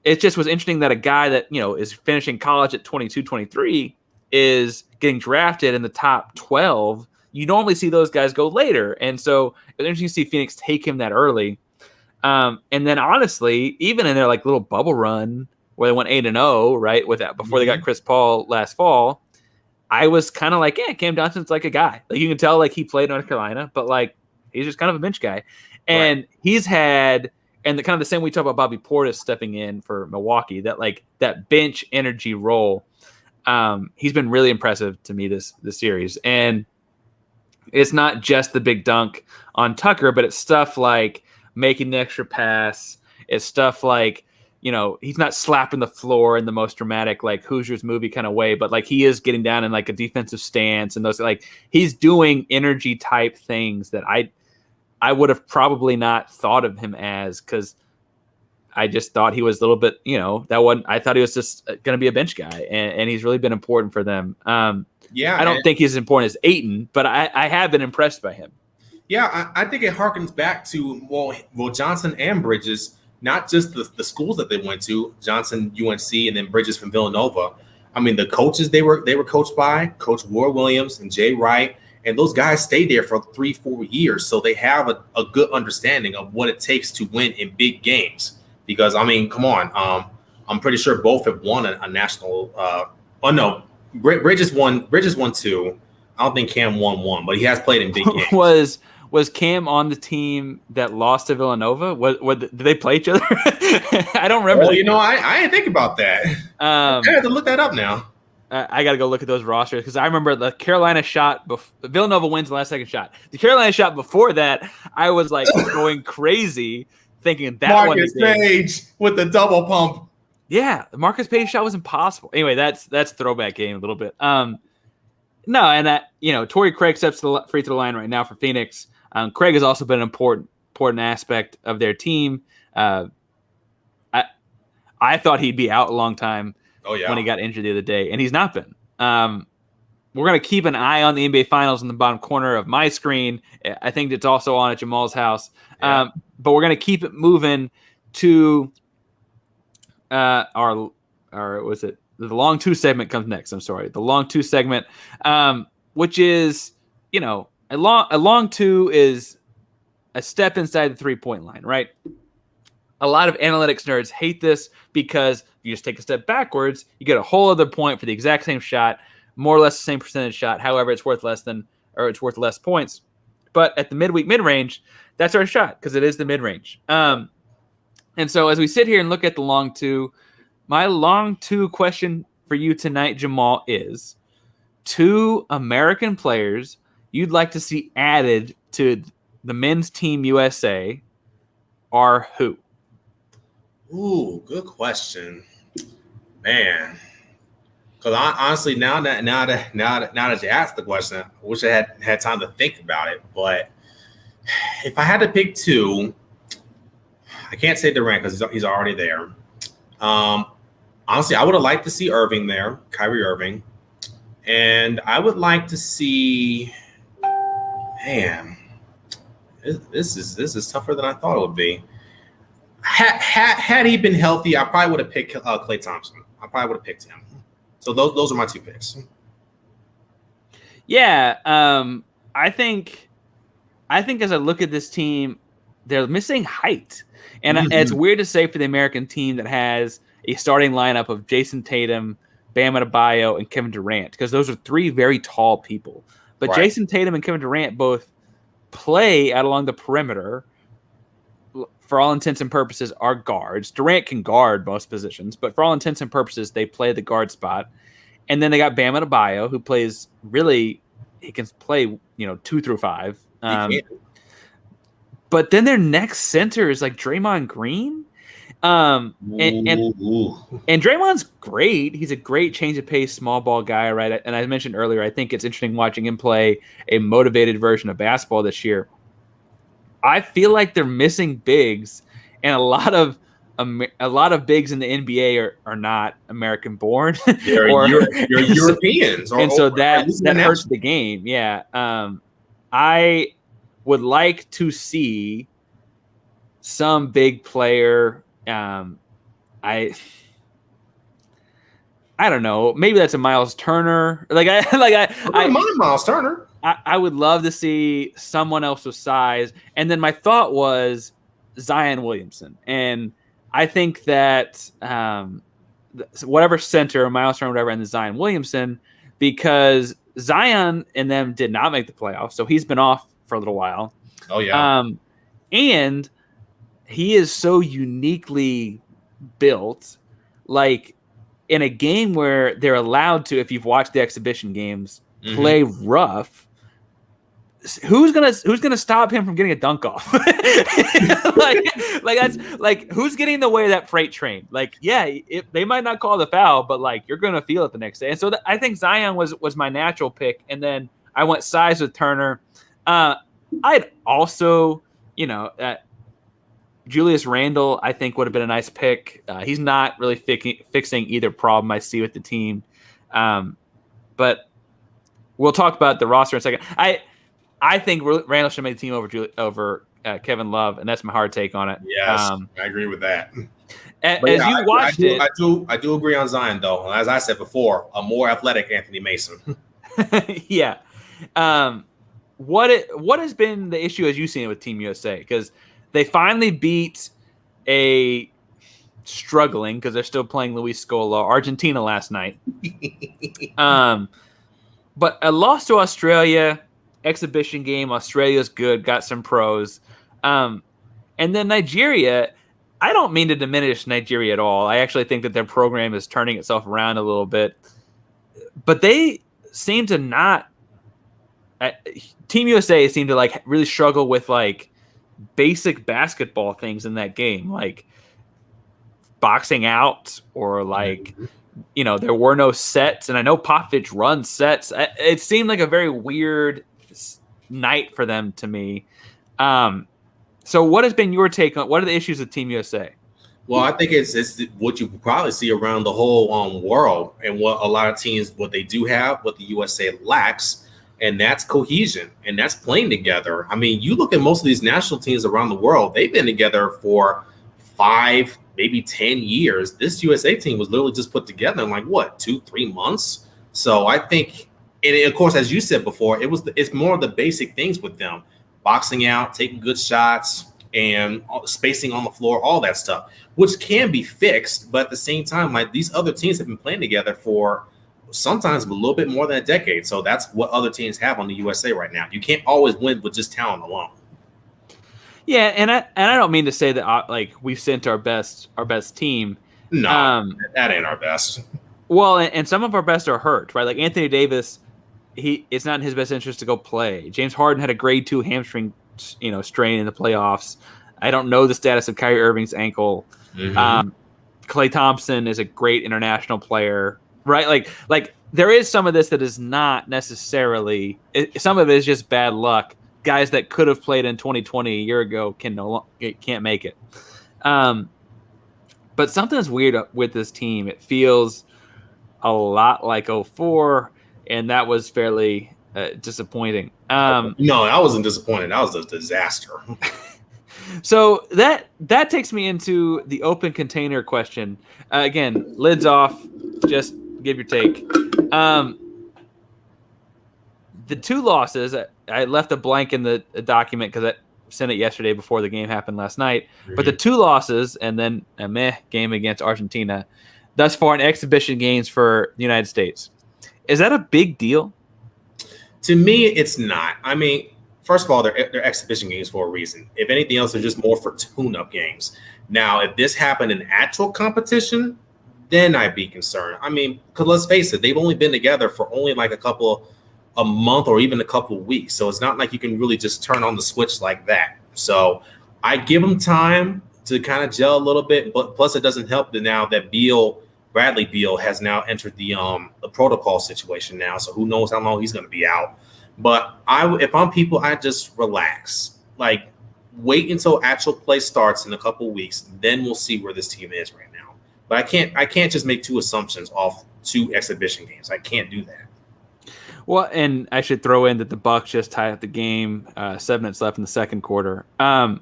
It just was interesting that a guy that is finishing college at 22, 23 is getting drafted in the top 12. You normally see those guys go later. And so it's interesting to see Phoenix take him that early. And then honestly, even in their little bubble run where they went 8-0, right, with that before they got Chris Paul last fall, I was kind of Cam Johnson's a guy. You can tell he played in North Carolina, but he's just kind of a bench guy. And he's had, and the kind of the same we talk about Bobby Portis stepping in for Milwaukee, that that bench energy role. He's been really impressive to me this series. And it's not just the big dunk on Tucker, but it's stuff like making the extra pass. It's stuff he's not slapping the floor in the most dramatic, Hoosiers movie kind of way, but he is getting down in a defensive stance, and those he's doing energy type things that I would have probably not thought of him as, because I just thought he was a little bit, I thought he was just going to be a bench guy, and he's really been important for them. Yeah, I don't think he's as important as Ayton, but I have been impressed by him. Yeah, I think it harkens back to well Johnson and Bridges, not just the schools that they went to, Johnson, UNC, and then Bridges from Villanova. I mean, the coaches they were coached by, Coach Ward Williams and Jay Wright, and those guys stayed there for 3-4 years, so they have a good understanding of what it takes to win in big games. Because I mean, come on, I'm pretty sure both have won a national. Bridges won 2. I don't think Cam won 1, but he has played in big games. Was Cam on the team that lost to Villanova? Did they play each other? I don't remember. Well, I didn't think about that. I have to look that up now. I got to go look at those rosters because I remember the Carolina shot. Villanova wins the last second shot. The Carolina shot before that, I was like going crazy thinking that Marcus Page with the double pump. Yeah, the Marcus Page shot was impossible. Anyway, that's throwback game a little bit. No, and that Torrey Craig steps to the free throw line right now for Phoenix. Craig has also been an important aspect of their team. I thought he'd be out a long time when he got injured the other day, and he's not been. We're going to keep an eye on the NBA Finals in the bottom corner of my screen. I think it's also on at Jamal's house. Yeah. But we're going to keep it moving to our was it? The long 2 segment comes next. I'm sorry. The long 2 segment, which is, a long 2 is a step inside the 3-point line, right? A lot of analytics nerds hate this because you just take a step backwards, you get a whole other point for the exact same shot, more or less the same percentage shot. However, it's worth less points. But at the midweek mid-range, that's our shot because it is the mid-range. And so as we sit here and look at the long 2, my long 2 question for you tonight, Jamal, is 2 American players you'd like to see added to the men's team USA are who? Ooh, good question, man. Because honestly, now that you asked the question, I wish I had time to think about it. But if I had to pick 2, I can't say Durant because he's already there. Honestly, I would have liked to see Irving there, Kyrie Irving, and I would like to see. Man, this is tougher than I thought it would be. Had he been healthy, I probably would have picked Klay Thompson. I probably would have picked him. So those are my 2 picks. Yeah, I think as I look at this team, they're missing height, and it's weird to say for the American team that has a starting lineup of Jason Tatum, Bam Adebayo, and Kevin Durant, because those are 3 very tall people. But right. Jason Tatum and Kevin Durant both play out along the perimeter. For all intents and purposes, are guards. Durant can guard most positions, but for all intents and purposes, they play the guard spot. And then they got Bam Adebayo, who plays he can play 2 through 5. But then their next center is like Draymond Green. And Draymond's great. He's a great change of pace, small ball guy, right? And I mentioned earlier, I think it's interesting watching him play a motivated version of basketball this year. I feel like they're missing bigs, and a lot of bigs in the NBA are not American born. They're Europeans, and so that hurts the game. Yeah, I would like to see some big player. I don't know. Maybe that's a Miles Turner. I mind Miles Turner. I would love to see someone else with size. And then my thought was Zion Williamson. And I think that whatever center, Miles Turner, whatever, and the Zion Williamson, because Zion and them did not make the playoffs. So he's been off for a little while. Oh, yeah. And he is so uniquely built, like in a game where they're allowed to, if you've watched the exhibition games, play rough. Who's gonna stop him from getting a dunk off? That's who's getting in the way of that freight train? They might not call the foul, but you're gonna feel it the next day. And so I think Zion was my natural pick, and then I went size with Turner. I'd also, Julius Randle, I think, would have been a nice pick. He's not really fixing either problem I see with the team. But we'll talk about the roster in a second. I think Randle should make the team over Kevin Love, and that's my hard take on it. Yes, I agree with that. As you watched it, I do agree on Zion, though. As I said before, a more athletic Anthony Mason. Yeah. What has been the issue as you've seen it with Team USA? Because they finally beat a struggling, because they're still playing Luis Scola, Argentina last night. But a loss to Australia, exhibition game. Australia's good, got some pros. And then Nigeria, I don't mean to diminish Nigeria at all. I actually think that their program is turning itself around a little bit. But they seem to not Team USA seemed to like really struggle with like basic basketball things in that game, like boxing out or like, there were no sets. And I know Popovich runs sets. It seemed like a very weird night for them to me. So what has been your take on what are the issues with Team USA? Well, I think it's what you probably see around the whole world, and what a lot of teams, what they do have, what the USA lacks, and that's cohesion, and that's playing together. I mean, you look at most of these national teams around the world, they've been together for 5, maybe 10 years. This USA team was literally just put together in like, 2-3 months? So I think, and of course, as you said before, it's more of the basic things with them. Boxing out, taking good shots, and spacing on the floor, all that stuff, which can be fixed. But at the same time, like these other teams have been playing together for sometimes a little bit more than a decade. So that's what other teams have on the USA right now. You can't always win with just talent alone. Yeah, and I don't mean to say that like we sent our best team. No, that ain't our best. Well, and some of our best are hurt, right? Like Anthony Davis, it's not in his best interest to go play. James Harden had a grade 2 hamstring, strain in the playoffs. I don't know the status of Kyrie Irving's ankle. Klay Thompson is a great international player, right? Like there is some of this that is not necessarily. Some of it is just bad luck. Guys that could have played in 2020 a year ago can't make it. But something's weird with this team. It feels a lot like 2004, and that was fairly disappointing. No, that wasn't disappointing. That was a disaster. So that takes me into the open container question. Again, lids off. Just give your take. The 2 losses, I left a blank in the document because I sent it yesterday before the game happened last night. But the 2 losses and then a meh game against Argentina, thus far in exhibition games for the United States. Is that a big deal? To me, it's not. I mean, first of all, they're exhibition games for a reason. If anything else, they're just more for tune-up games. Now, if this happened in actual competition, then I'd be concerned. I mean, because let's face it, they've only been together for only like a month or even a couple of weeks. So it's not like you can really just turn on the switch like that. So I give them time to kind of gel a little bit, but plus it doesn't help that now that Bradley Beal has now entered the protocol situation now. So who knows how long he's going to be out. But if I'm people, I just relax. Like wait until actual play starts in a couple of weeks, then we'll see where this team is right now. But I can't just make 2 assumptions off 2 exhibition games. I can't do that. Well, and I should throw in that the Bucks just tied up the game, 7 minutes left in the second quarter. I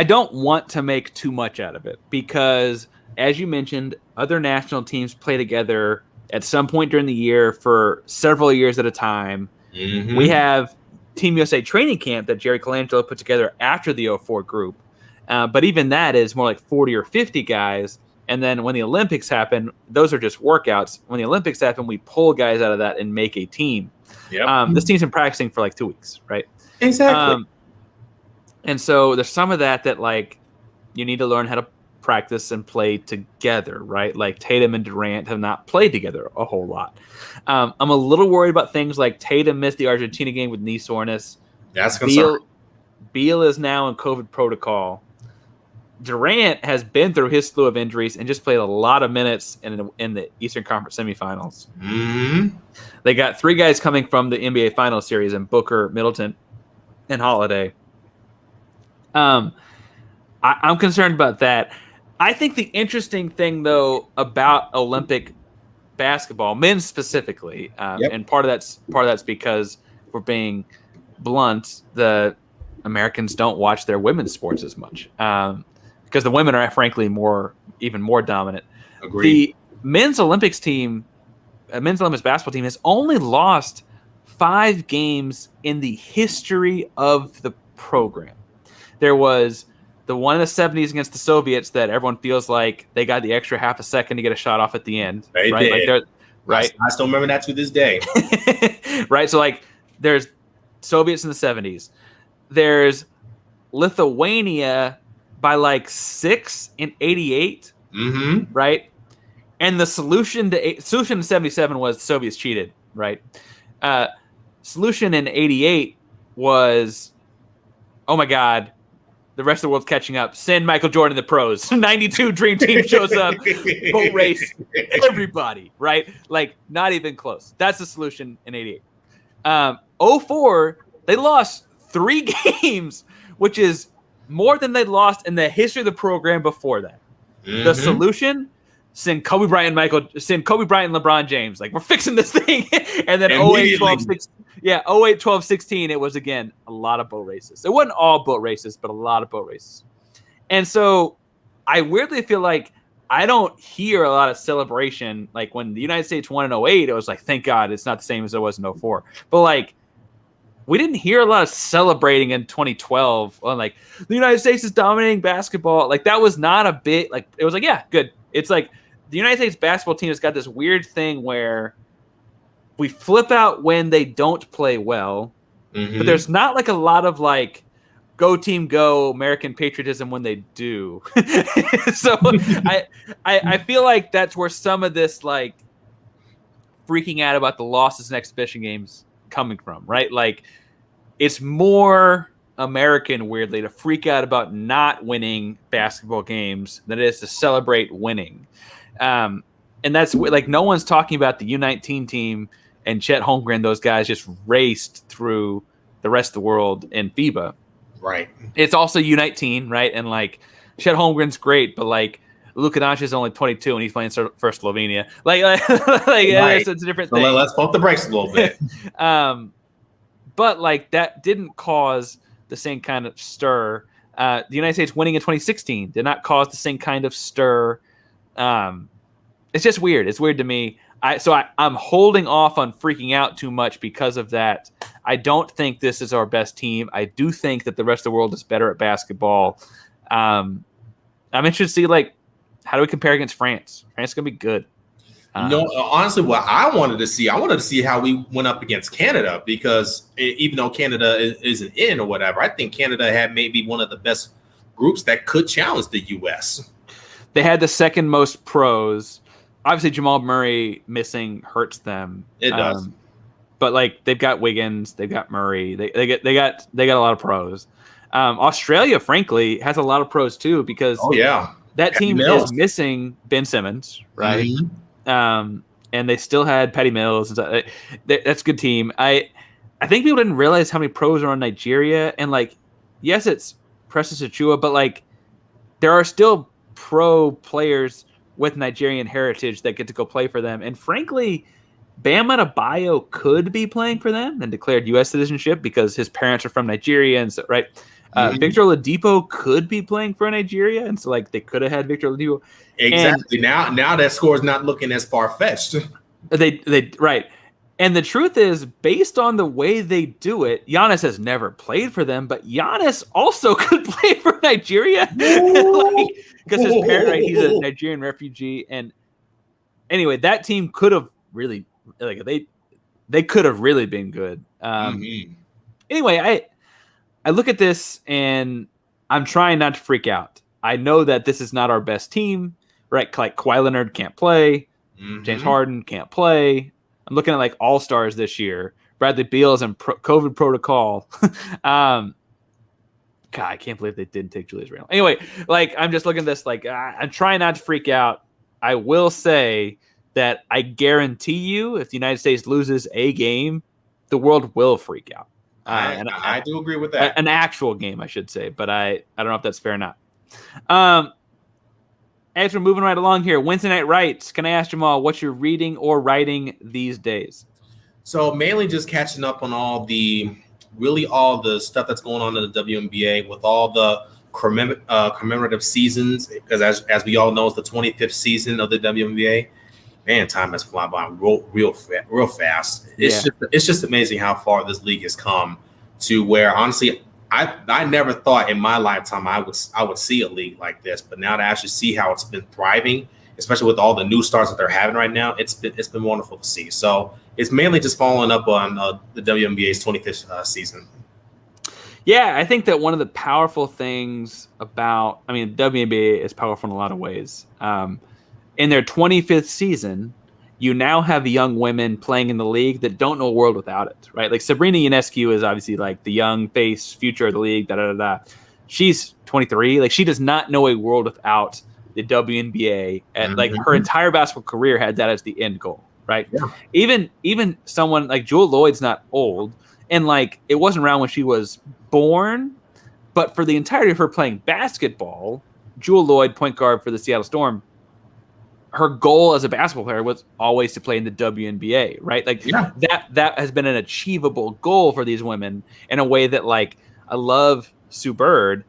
don't want to make too much out of it because, as you mentioned, other national teams play together at some point during the year for several years at a time. We have Team USA training camp that Jerry Colangelo put together after the 2004 group. But even that is more like 40 or 50 guys. And then when the Olympics happen, those are just workouts. When the Olympics happen, we pull guys out of that and make a team. Yep. This team's been practicing for like 2 weeks, right? Exactly. And so there's some of that like you need to learn how to practice and play together, right? Like Tatum and Durant have not played together a whole lot. I'm a little worried about things like Tatum missed the Argentina game with knee soreness. That's a concern. Beal is now in COVID protocol. Durant has been through his slew of injuries and just played a lot of minutes in the Eastern Conference semifinals. They got 3 guys coming from the NBA Finals series in Booker, Middleton, and Holiday. I'm concerned about that. I think the interesting thing, though, about Olympic basketball, men specifically, and part of that's because, if we're being blunt, the Americans don't watch their women's sports as much because the women are frankly even more dominant. Agreed. The men's Olympics basketball team has only lost 5 games in the history of the program. There was the one in the 70s against the Soviets that everyone feels like they got the extra half a second to get a shot off at the end. They right? did. Right. I still remember that to this day. Right. So there's Soviets in the 70s. There's Lithuania by 6 in 88. Mm-hmm. Right. And the solution in 77 was the Soviets cheated. Right. Solution in 88 was, oh my God, the rest of the world's catching up. Send Michael Jordan to the pros. 92 Dream Team shows up. Boat race. Everybody, right? Not even close. That's the solution in 88. 04, they lost 3 games, which is more than they lost in the history of the program before that. Mm-hmm. The solution, send Kobe Bryant and LeBron James. We're fixing this thing. And then 08, 12, 16. Yeah, 08, 12, 16, it was, again, a lot of boat races. It wasn't all boat races, but a lot of boat races. And so I weirdly feel like I don't hear a lot of celebration. When the United States won in 08, it was thank God it's not the same as it was in 04. But, we didn't hear a lot of celebrating in 2012 on, the United States is dominating basketball. That was not a bit, it was yeah, good. It's the United States basketball team has got this weird thing where we flip out when they don't play well, but there's not a lot of go team go American patriotism when they do. So I feel like that's where some of this freaking out about the losses in exhibition games coming from, right? It's more American, weirdly, to freak out about not winning basketball games than it is to celebrate winning. And that's no one's talking about the U19 team and Chet Holmgren, those guys just raced through the rest of the world in FIBA. Right. It's also U19, right? And Chet Holmgren's great, but Luka Doncic is only 22 and he's playing for Slovenia. Right. It's a different thing. So let's pump the brakes a little bit. But that didn't cause the same kind of stir. The United States winning in 2016 did not cause the same kind of stir. It's just weird. It's weird to me. I'm holding off on freaking out too much because of that. I don't think this is our best team. I do think that the rest of the world is better at basketball. I'm interested to see how do we compare against France? France is gonna be good. Honestly, what I wanted to see how we went up against Canada, because even though Canada isn't in or whatever, I think Canada had maybe one of the best groups that could challenge the U.S. They had the second most pros. Obviously, Jamal Murray missing hurts them. It does, but they've got Wiggins, they've got Murray, they got a lot of pros. Australia, frankly, has a lot of pros too because that team is missing Ben Simmons, right? Mm-hmm. And they still had Patty Mills. That's a good team. I think people didn't realize how many pros are on Nigeria, and yes, it's Precious Achua, but there are still pro players with Nigerian heritage that get to go play for them. And frankly, Bam Adebayo could be playing for them and declared U.S. citizenship because his parents are from Nigeria. And so, right. Victor Oladipo could be playing for Nigeria. And so they could have had Victor Oladipo. Exactly. And now that score is not looking as far-fetched. They right. And the truth is, based on the way they do it, Giannis has never played for them, but Giannis also could play for Nigeria. Because his parent, right, he's a Nigerian refugee. And anyway, that team could have really, they could have really been good. Anyway, I look at this and I'm trying not to freak out. I know that this is not our best team, right? Kawhi Leonard can't play. James Harden can't play. I'm looking at all-stars this year. Bradley Beal is in COVID protocol. God, I can't believe they didn't take Julius Randle. Anyway, I'm just looking at this I'm trying not to freak out. I will say that I guarantee you if the United States loses a game, the world will freak out. I do agree with that. An actual game, I should say, but I don't know if that's fair or not. As we're moving right along here, Wednesday Night Rights. Can I ask Jamaal what you're reading or writing these days? So mainly just catching up on all the stuff that's going on in the WNBA with all the commemorative seasons, because as we all know, it's the 25th season of the WNBA. Man, time has flown by real fast. It's just amazing how far this league has come to where, honestly, I never thought in my lifetime I would see a league like this. But now to actually see how it's been thriving, especially with all the new stars that they're having right now, it's been wonderful to see. So it's mainly just following up on the WNBA's 25th season. Yeah, I think that one of the powerful things about, the WNBA is powerful in a lot of ways. In their 25th season, you now have young women playing in the league that don't know a world without it, right? Like Sabrina Ionescu is obviously like the young face future of the league. She's 23. Like she does not know a world without the WNBA. And like her entire basketball career had that as the end goal, right? Yeah. Even someone like Jewel Lloyd's not old, and like it wasn't around when she was born, but for the entirety of her playing basketball, Jewel Lloyd, point guard for the Seattle Storm, her goal as a basketball player was always to play in the WNBA, right? Like that has been an achievable goal for these women in a way that, like, I love Sue Bird,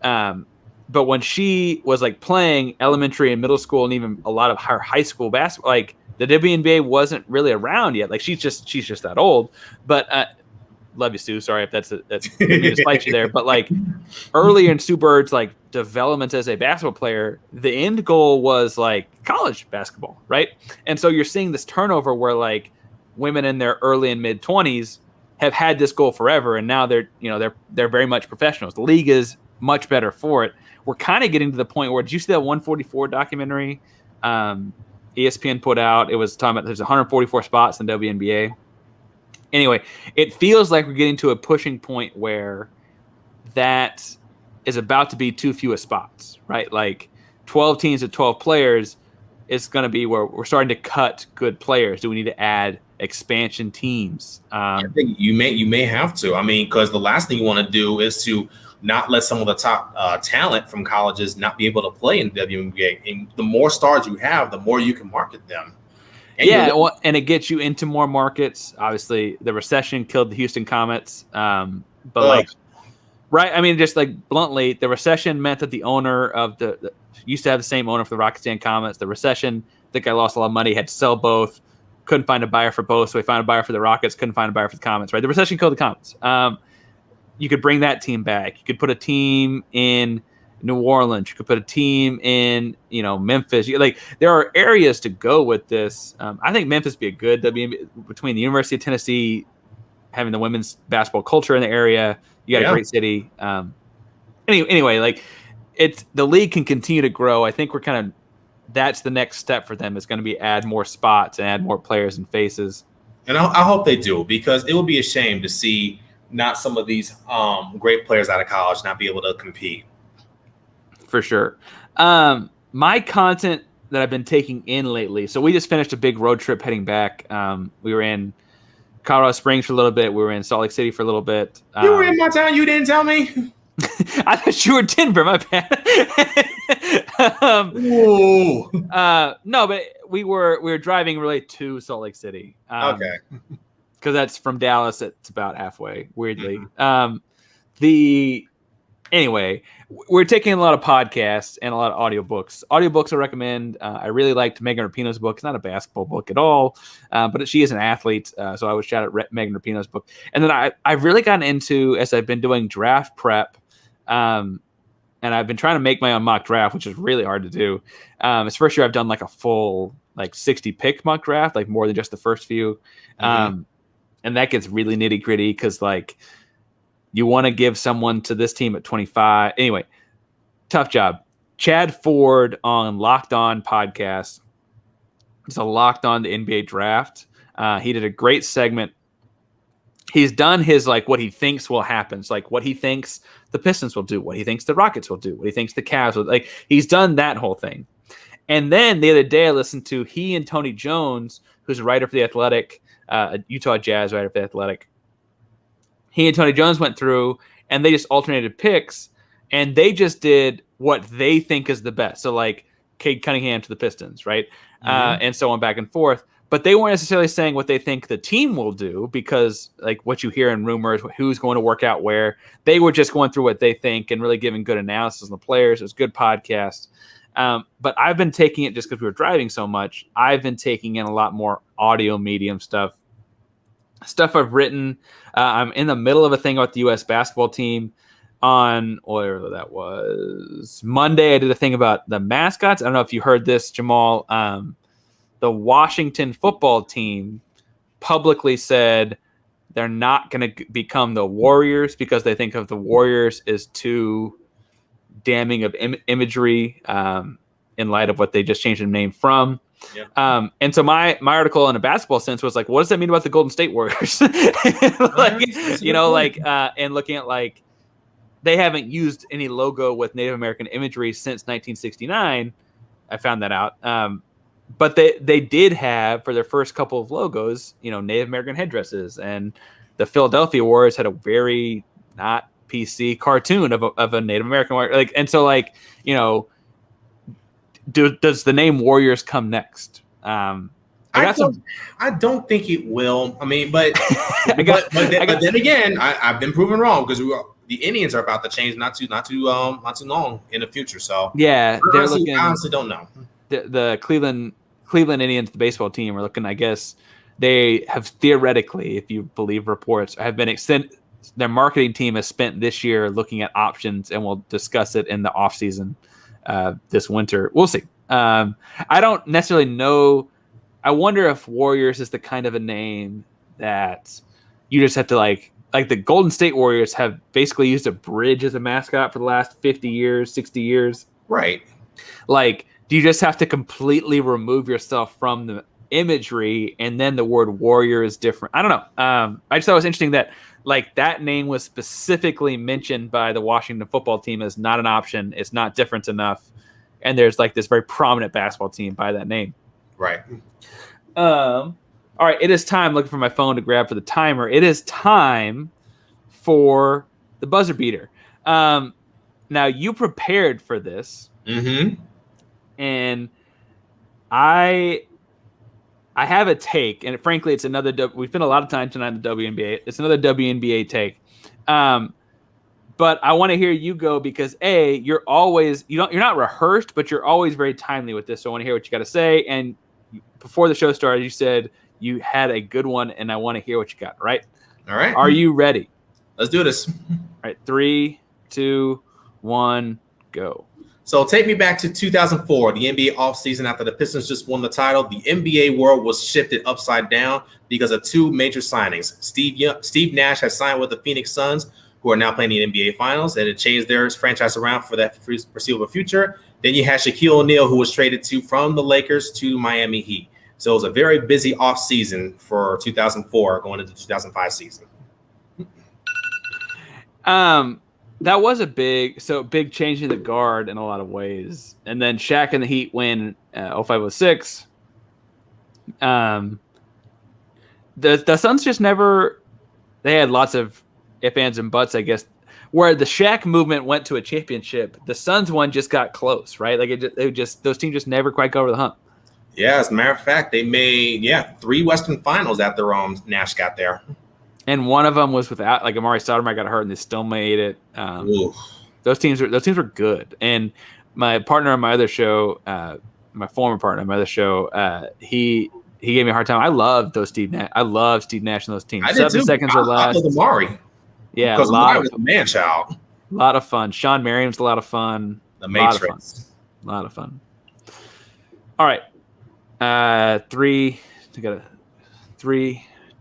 but when she was like playing elementary and middle school and even a lot of her high school basketball, like the WNBA wasn't really around yet. Like she's just that old, but love you, Sue. Sorry if that's me to spite you there. But like earlier in Sue Bird's like development as a basketball player, the end goal was like college basketball, right? And so you're seeing this turnover where like women in their early and mid 20s have had this goal forever, and now they're very much professionals. The league is much better for it. We're kind of getting to the point where, did you see that 144 documentary ESPN put out? It was talking about there's 144 spots in the WNBA. Anyway, it feels like we're getting to a pushing point where that is about to be too few a spots, right? Like 12 teams with 12 players is going to be where we're starting to cut good players. Do we need to add expansion teams? I think you may have to. I mean, because the last thing you want to do is to not let some of the top talent from colleges not be able to play in the WNBA. And the more stars you have, the more you can market them. And and it gets you into more markets. Obviously, the recession killed the Houston Comets. But like, right? I mean, just like bluntly, the recession meant that the owner of the used to have the same owner for the Rockets and Comets. The recession, the guy lost a lot of money, had to sell both, couldn't find a buyer for both, so he found a buyer for the Rockets, couldn't find a buyer for the Comets. Right? The recession killed the Comets. You could bring that team back. You could put a team in New Orleans. You could put a team in, Memphis. There are areas to go with this. I think Memphis would be a good WNBA between the University of Tennessee, having the women's basketball culture in the area. You got a great city. Anyway, like the league can continue to grow. I think that's the next step for them, is going to be add more spots and add more players and faces. And I hope they do, because it would be a shame to see not some of these great players out of college not be able to compete. For sure. My content that I've been taking in lately. So we just finished a big road trip heading back. We were in Colorado Springs for a little bit. We were in Salt Lake City for a little bit. You were in my town. You didn't tell me. I thought you were Denver. My bad. No, but we were driving really to Salt Lake City. Okay. Because that's from Dallas. It's about halfway. Weirdly. Anyway, we're taking a lot of podcasts and a lot of audiobooks. Audiobooks I recommend. I really liked Megan Rapinoe's book. It's not a basketball book at all, but she is an athlete, so I would shout out Megan Rapinoe's book. And then I've really gotten into, as I've been doing draft prep, and I've been trying to make my own mock draft, which is really hard to do. It's the first year I've done like a full 60-pick mock draft, like more than just the first few. And that gets really nitty-gritty because you want to give someone to this team at 25. Anyway, tough job. Chad Ford on Locked On podcast. It's a Locked On the NBA draft. He did a great segment. He's done his what he thinks will happen. It's what he thinks the Pistons will do, what he thinks the Rockets will do, what he thinks the Cavs will. He's done that whole thing. And then the other day I listened to he and Tony Jones, who's a writer for The Athletic, Utah Jazz writer for The Athletic. he and Tony Jones went through, and they just alternated picks, and they just did what they think is the best. So like Cade Cunningham to the Pistons, right? And so on back and forth. But they weren't necessarily saying what they think the team will do, because like what you hear in rumors, who's going to work out where. They were just going through what they think and really giving good analysis on the players. It was a good podcast. But I've been taking it, just because we were driving so much, I've been taking in a lot more audio medium stuff I've written. I'm in the middle of a thing about the U.S. basketball team. On whatever that was, Monday, I did a thing about the mascots. I don't know if you heard this, Jamaal. The Washington football team publicly said they're not going to become the Warriors because they think of the Warriors as too damning of imagery in light of what they just changed the name from. Yeah. And so my article in a basketball sense was like, what does that mean about the Golden State Warriors? And looking at like, they haven't used any logo with Native American imagery since 1969. I found that out. But they did have, for their first couple of logos, Native American headdresses. And the Philadelphia Warriors had a very not PC cartoon of a Native American warrior. Does the name Warriors come next? I don't think it will. I mean, but then again, I've been proven wrong, because the Indians are about to change not too long in the future. So yeah, I honestly don't know. The Cleveland Indians, the baseball team, are looking. I guess they have theoretically, if you believe reports, have been extended. Their marketing team has spent this year looking at options, and we'll discuss it in the off season this winter. We'll see. I don't necessarily know. I wonder if Warriors is the kind of a name that you just have to like the Golden State Warriors have basically used a bridge as a mascot for the last 50 years, 60 years. Right. Like, do you just have to completely remove yourself from the imagery, and then the word warrior is different? I don't know. I just thought it was interesting that like that name was specifically mentioned by the Washington football team as not an option. It's not different enough. And there's like this very prominent basketball team by that name. Right. All right, it is time. Looking for my phone to grab for the timer. It is time for the buzzer beater. Now, you prepared for this. Mm-hmm. And I have a take, and frankly, it's another. We spent a lot of time tonight in the WNBA. It's another WNBA take. But I want to hear you go, because you're always you're not rehearsed, but you're always very timely with this. So I want to hear what you got to say. And before the show started, you said you had a good one, and I want to hear what you got. Right? All right. Are you ready? Let's do this. All right. 3, 2, 1, go. So take me back to 2004, the NBA offseason after the Pistons just won the title. The NBA world was shifted upside down because of two major signings. Steve Nash has signed with the Phoenix Suns, who are now playing the NBA Finals, and it changed their franchise around for that foreseeable future. Then you had Shaquille O'Neal, who was traded from the Lakers to Miami Heat. So it was a very busy offseason for 2004 going into the 2005 season. That was a big change in the guard in a lot of ways. And then Shaq and the Heat win 05-06. The Suns just never – they had lots of ifs, ands, and buts, I guess. Where the Shaq movement went to a championship, the Suns one just got close, right? Like those teams just never quite got over the hump. Yeah, as a matter of fact, they made 3 Western Finals after Nash got there. And one of them was without, like, Amari Stoudemire got hurt, and they still made it. Those teams were good. And my partner on my other show, my former partner on my other show, he gave me a hard time. I love Steve Nash and those teams. I did 7 too. seconds or less. I love Amari. Yeah, because Amari was a man child. A lot of fun. Sean Merriam's a lot of fun. The Matrix. A lot of fun. All right. 3,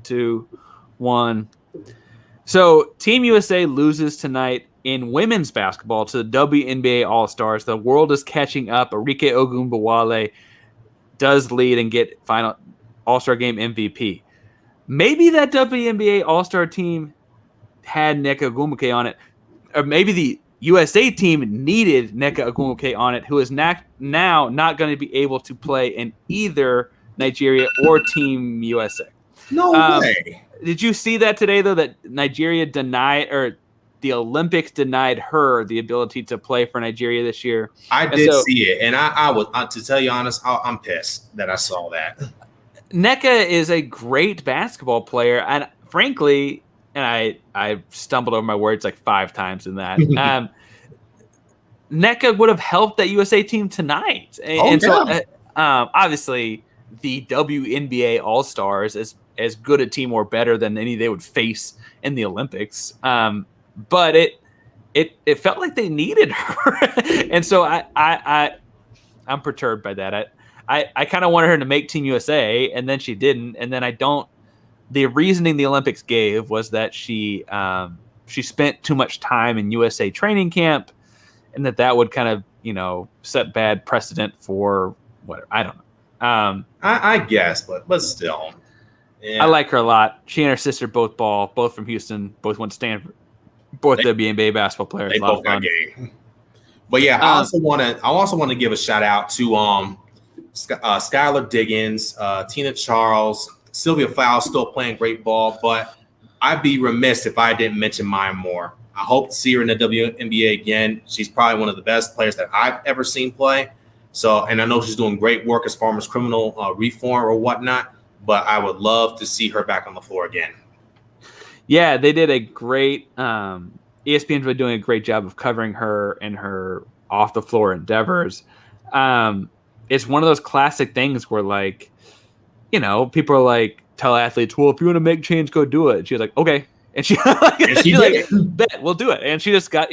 2, 1. So Team USA loses tonight in women's basketball to the WNBA All-Stars. The world is catching up. Arike Ogunbowale does lead and get final All-Star Game MVP. Maybe that WNBA All-Star team had Nneka Ogwumike on it. Or maybe the USA team needed Nneka Ogwumike on it, who is now not going to be able to play in either Nigeria or Team USA. No way. Did you see that today, though, that Nigeria denied, or the Olympics denied her the ability to play for Nigeria this year? I did see it, and I was, to tell you honest, I'm pissed that I saw that. Nneka is a great basketball player, and frankly, and I stumbled over my words like 5 times in that. Nneka would have helped that USA team tonight, so obviously the WNBA All-Stars is as good a team or better than any they would face in the Olympics. But it felt like they needed her, and so I'm perturbed by that. I kind of wanted her to make Team USA, and then she didn't. And then the reasoning the Olympics gave was that she spent too much time in USA training camp, and that would kind of, set bad precedent for whatever. I don't know. I guess, but still. Yeah. I like her a lot. She and her sister both from Houston, both went to Stanford, both WNBA basketball players. They both got game. But yeah, I also want to give a shout out to Skylar Diggins, Tina Charles, Sylvia Fowles still playing great ball, but I'd be remiss if I didn't mention Maya Moore. I hope to see her in the WNBA again. She's probably one of the best players that I've ever seen play. So, and I know she's doing great work as far as criminal reform or whatnot, but I would love to see her back on the floor again. Yeah, they did a great ESPN's been doing a great job of covering her and her off the floor endeavors. It's one of those classic things where, like, people are like, tell athletes, well, if you want to make change, go do it. And she was like, okay. And she bet, we'll do it. And she just got,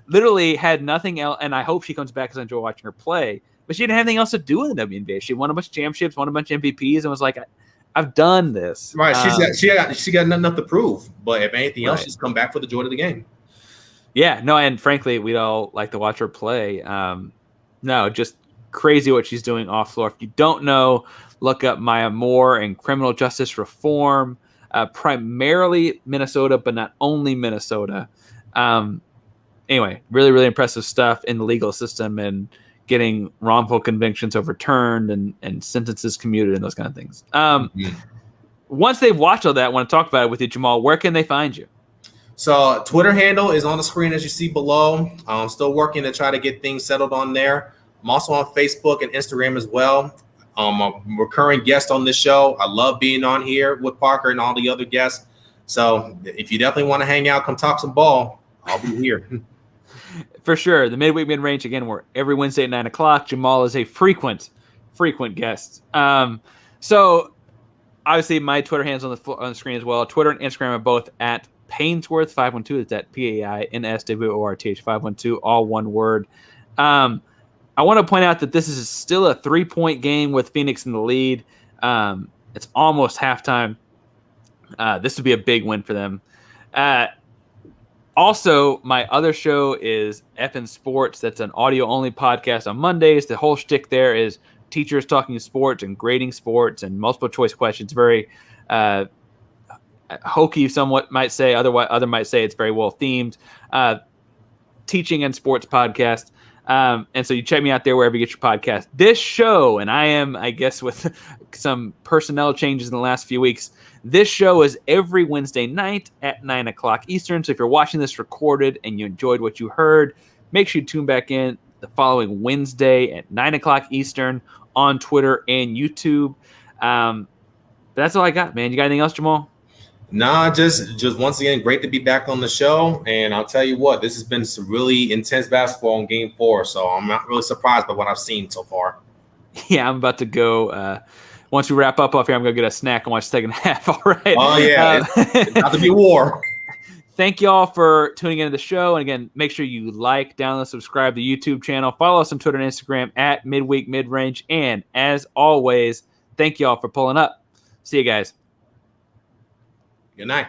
literally had nothing else. And I hope she comes back because I enjoy watching her play. But she didn't have anything else to do in the WNBA. She won a bunch of championships, won a bunch of MVPs, and was like, I've done this. Right. She got nothing to prove. But if anything else, she's come back for the joy of the game. Yeah. No, and frankly, we'd all like to watch her play. No, just crazy what she's doing off floor. If you don't know, look up Maya Moore and criminal justice reform. Primarily Minnesota, but not only Minnesota. Anyway, really, really impressive stuff in the legal system and getting wrongful convictions overturned and sentences commuted and those kind of things. Once they've watched all that, I want to talk about it with you, Jamaal. Where can they find you? So Twitter handle is on the screen as you see below. I'm still working to try to get things settled on there. I'm also on Facebook and Instagram as well. I'm a recurring guest on this show. I love being on here with Parker and all the other guests. So if you definitely want to hang out, come talk some ball, I'll be here. For sure. The Midweek Midrange, again, we're every Wednesday at 9 o'clock. Jamaal is a frequent guest. So obviously my Twitter handle's on the screen as well. Twitter and Instagram are both at Ainsworth 512. It's at PAINSWORTH 512, all one word. I want to point out that this is still a 3-point game with Phoenix in the lead. It's almost halftime. This would be a big win for them. Also, my other show is Effin' Sports. That's an audio-only podcast on Mondays. The whole shtick there is teachers talking sports and grading sports and multiple-choice questions. Very hokey, somewhat might say. Other might say it's very well-themed. Teaching and sports podcast. And so you check me out there wherever you get your podcast. This show, and I am, I guess, with some personnel changes in the last few weeks, this show is every Wednesday night at 9 o'clock Eastern. So if you're watching this recorded and you enjoyed what you heard, make sure you tune back in the following Wednesday at 9 o'clock Eastern on Twitter and YouTube. But that's all I got, man. You got anything else, Jamaal? Nah, just once again, great to be back on the show. And I'll tell you what, this has been some really intense basketball in Game 4. So I'm not really surprised by what I've seen so far. Yeah, I'm about to go. Once we wrap up off here, I'm going to get a snack and watch the second half. All right. Oh, yeah. It's about to be war. Thank you all for tuning into the show. And again, make sure you like, download, subscribe to the YouTube channel. Follow us on Twitter and Instagram at Midweek Midrange. And as always, thank you all for pulling up. See you guys. Good night.